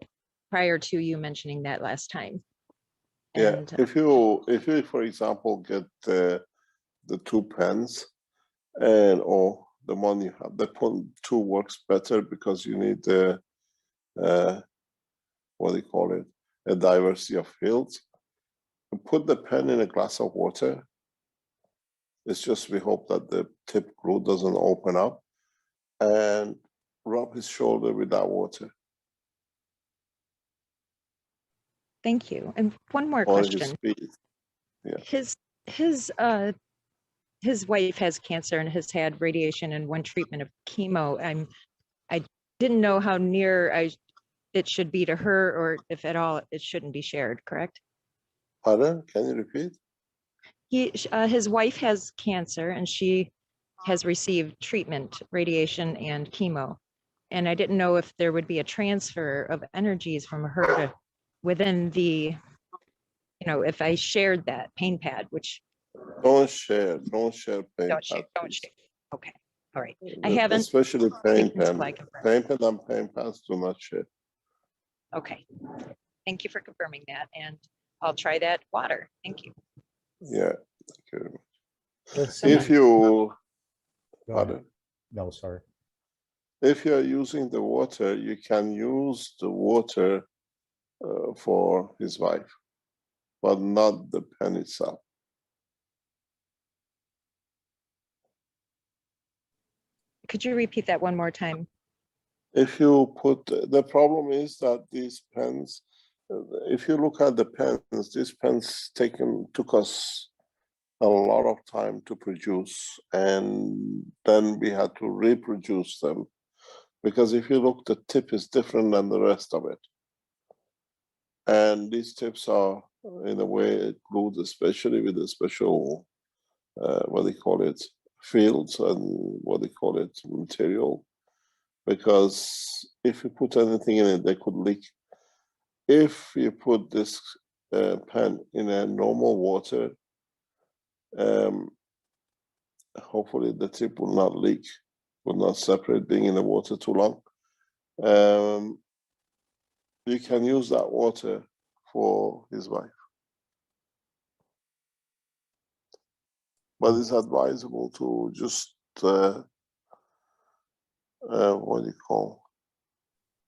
prior to you mentioning that last time. Yeah, And if you, for example, get the 2 pens and or the one you have, the pen 2 works better because you need the what do you call it, a diversity of fields. You put the pen in a glass of water. It's just we hope that the tip glue doesn't open up, and rub his shoulder with that water thank you. And one more or his question. feet. Yeah. His wife has cancer and has had radiation and 1 treatment of chemo. I didn't know how near it should be to her, or if at all it shouldn't be shared, correct? Pardon? Can you repeat? His wife has cancer and she has received treatment, radiation and chemo. And I didn't know if there would be a transfer of energies from her to within the, if I shared that pain pad, which Don't share pain don't share, pad, don't please. share. Okay, all right. I haven't. Especially pain taken until pen. I confirm. Pain pen and pain pads do not share. Okay, thank you for confirming that, and I'll try that water. Thank you. Yeah, thank you very much. Let's So If see. you, Go ahead. pardon, No, sorry. if you are using the water, you can use the water for his wife, but not the pen itself. Could you repeat that one more time? If you put, the problem is that these pens, if you look at the pens, these pens took us a lot of time to produce, and then we had to reproduce them. Because if you look, the tip is different than the rest of it. And these tips are, in a way, glued, especially with a special, what do you call it, fields and what do you call it, material. Because if you put anything in it, they could leak. If you put this pen in a normal water, hopefully the tip will not leak, will not separate being in the water too long. You can use that water for his wife. But it's advisable to just, what do you call,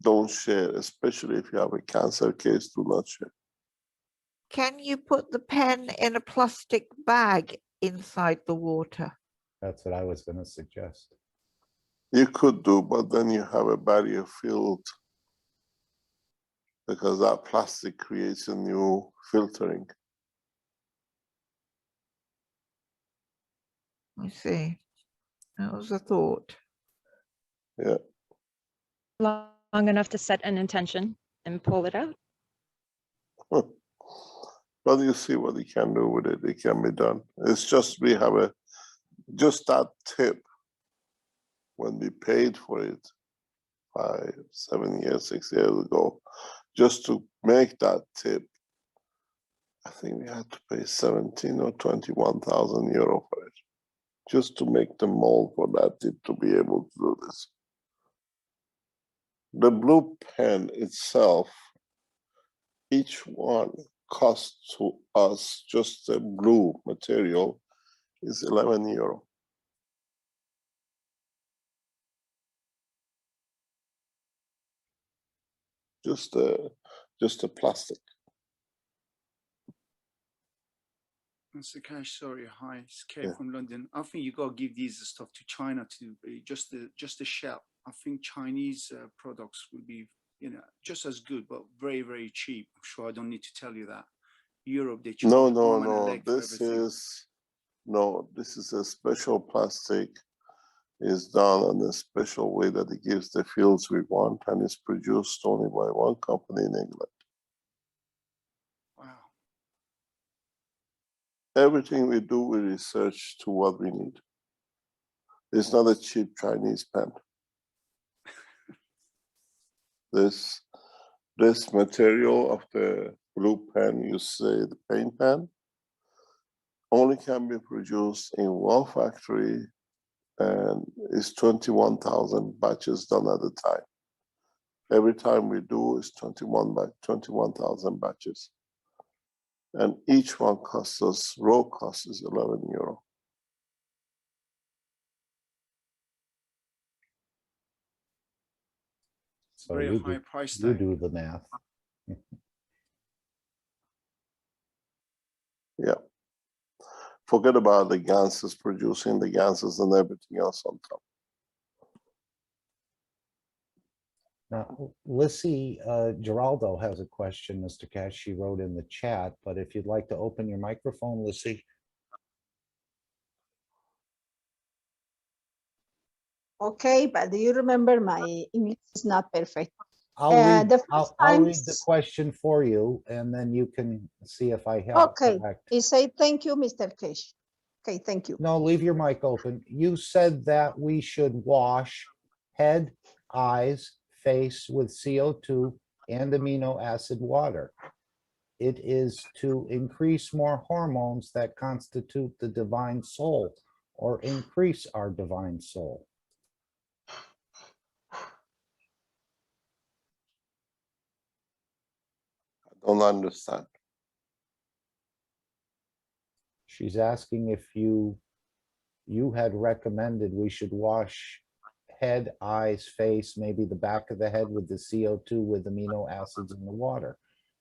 don't share, especially if you have a cancer case, do not share. Can you put the pen in a plastic bag inside the water? That's what I was going to suggest. You could do, but then you have a barrier field because that plastic creates a new filtering. I see. That was a thought. Yeah. Long enough to set an intention and pull it out. But you see what you can do with it. It can be done. It's just we have just that tip. When we paid for it 5, 7 years, 6 years ago, just to make that tip, I think we had to pay 17 or 21,000 euro for it, just to make the mold for that tip to be able to do this. The blue pen itself, each one costs to us, just the blue material is 11 euro. Just the plastic. Mr. Keshe, sorry, hi, it's Kate Yeah. from London. I think you gotta give these stuff to China to just the shell. I think Chinese products will be, just as good, but very, very cheap. I'm sure I don't need to tell you that. Europe, they charge an arm and a leg for everything. This is a special plastic. Is done in a special way that it gives the fields we want, and is produced only by one company in England. Wow. Everything we do, we research to what we need. It's not a cheap Chinese pen. This material of the blue pen, you say the paint pen, only can be produced in one factory, and it's 21,000 batches done at a time. Every time we do is 21,000 batches. And each one costs us, raw cost is 11 euro. So Very you high do, price you tag. do the math. Yeah. Forget about the ganses producing the ganses and everything else on top. Now, Lissy, Geraldo has a question, Mr. Cash. She wrote in the chat, but if you'd like to open your microphone, Lissy. Okay, but do you remember my English is not perfect? I'll read, the first I'll time read the question for you, and then you can see if I have it Okay, correct. he said, thank you, Mr. Keshe. Okay, thank you. No, leave your mic open. You said that we should wash head, eyes, face with CO2 and amino acid water. It is to increase more hormones that constitute the divine soul or increase our divine soul. I don't understand. She's asking if you had recommended we should wash head, eyes, face, maybe the back of the head with the CO2 with amino acids in the water.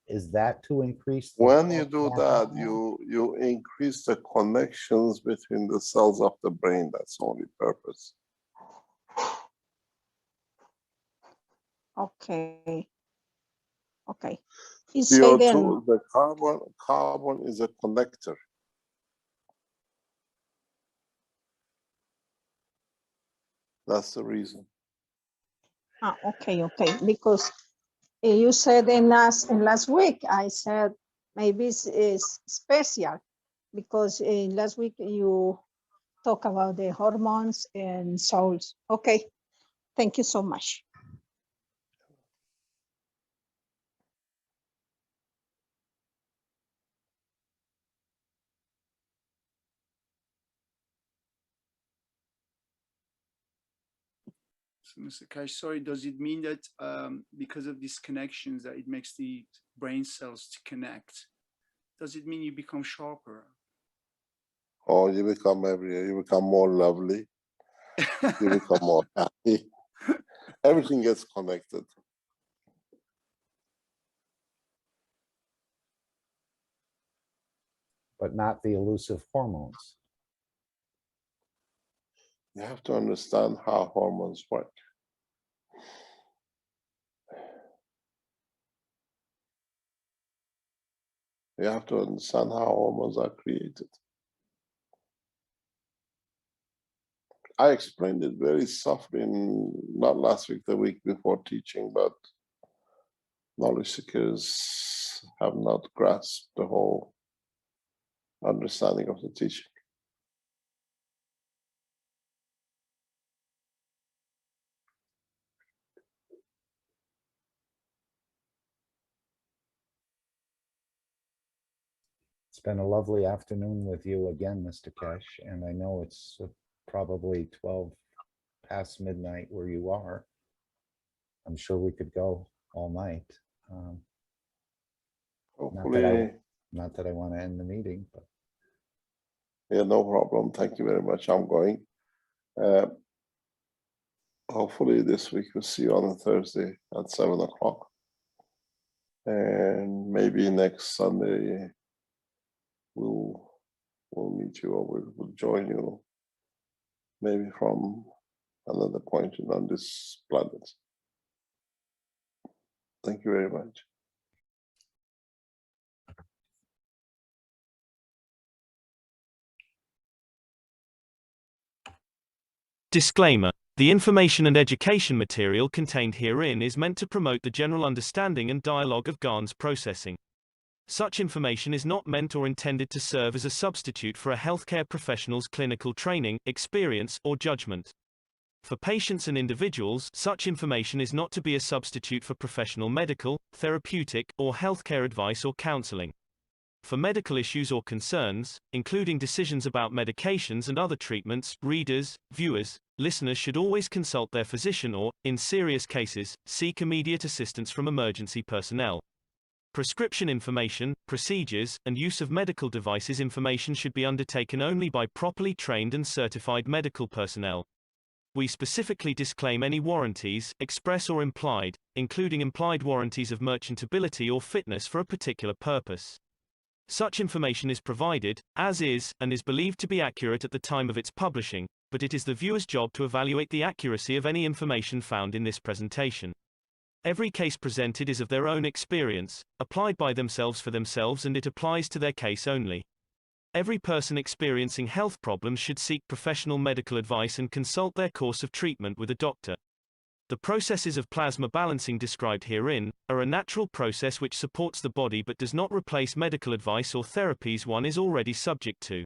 Is that to increase? When you do that, you increase the connections between the cells of the brain. That's the only purpose. Okay. Okay. He said then, CO2, the carbon is a connector. That's the reason. Okay, because you said in last week, I said maybe it's special because last week you talk about the hormones and souls. Okay, thank you so much. So, Mr. Cash, sorry, does it mean that because of these connections that it makes the brain cells to connect, does it mean you become sharper? Oh, you become you become more lovely. You become more happy. Everything gets connected. But not the elusive hormones. You have to understand how hormones work. You have to understand how hormones are created. I explained it very softly, not last week, the week before teaching, but knowledge seekers have not grasped the whole understanding of the teaching. It's been a lovely afternoon with you again, Mr. Cash, and I know it's probably 12 past midnight where you are. I'm sure we could go all night. Hopefully, not that I want to end the meeting, but yeah, no problem. Thank you very much. I'm going. Hopefully this week we'll see you on a Thursday at 7 o'clock. And maybe next Sunday we'll meet you or we'll join you, maybe from another point on this planet. Thank you very much. Disclaimer. The information and education material contained herein is meant to promote the general understanding and dialogue of GAN's processing. Such information is not meant or intended to serve as a substitute for a healthcare professional's clinical training, experience, or judgment. For patients and individuals, such information is not to be a substitute for professional medical, therapeutic, or healthcare advice or counseling. For medical issues or concerns, including decisions about medications and other treatments, readers, viewers, listeners should always consult their physician or, in serious cases, seek immediate assistance from emergency personnel. Prescription information, procedures, and use of medical devices information should be undertaken only by properly trained and certified medical personnel. We specifically disclaim any warranties, express or implied, including implied warranties of merchantability or fitness for a particular purpose. Such information is provided, as is, and is believed to be accurate at the time of its publishing, but it is the viewer's job to evaluate the accuracy of any information found in this presentation. Every case presented is of their own experience, applied by themselves for themselves, and it applies to their case only. Every person experiencing health problems should seek professional medical advice and consult their course of treatment with a doctor. The processes of plasma balancing described herein are a natural process which supports the body but does not replace medical advice or therapies one is already subject to.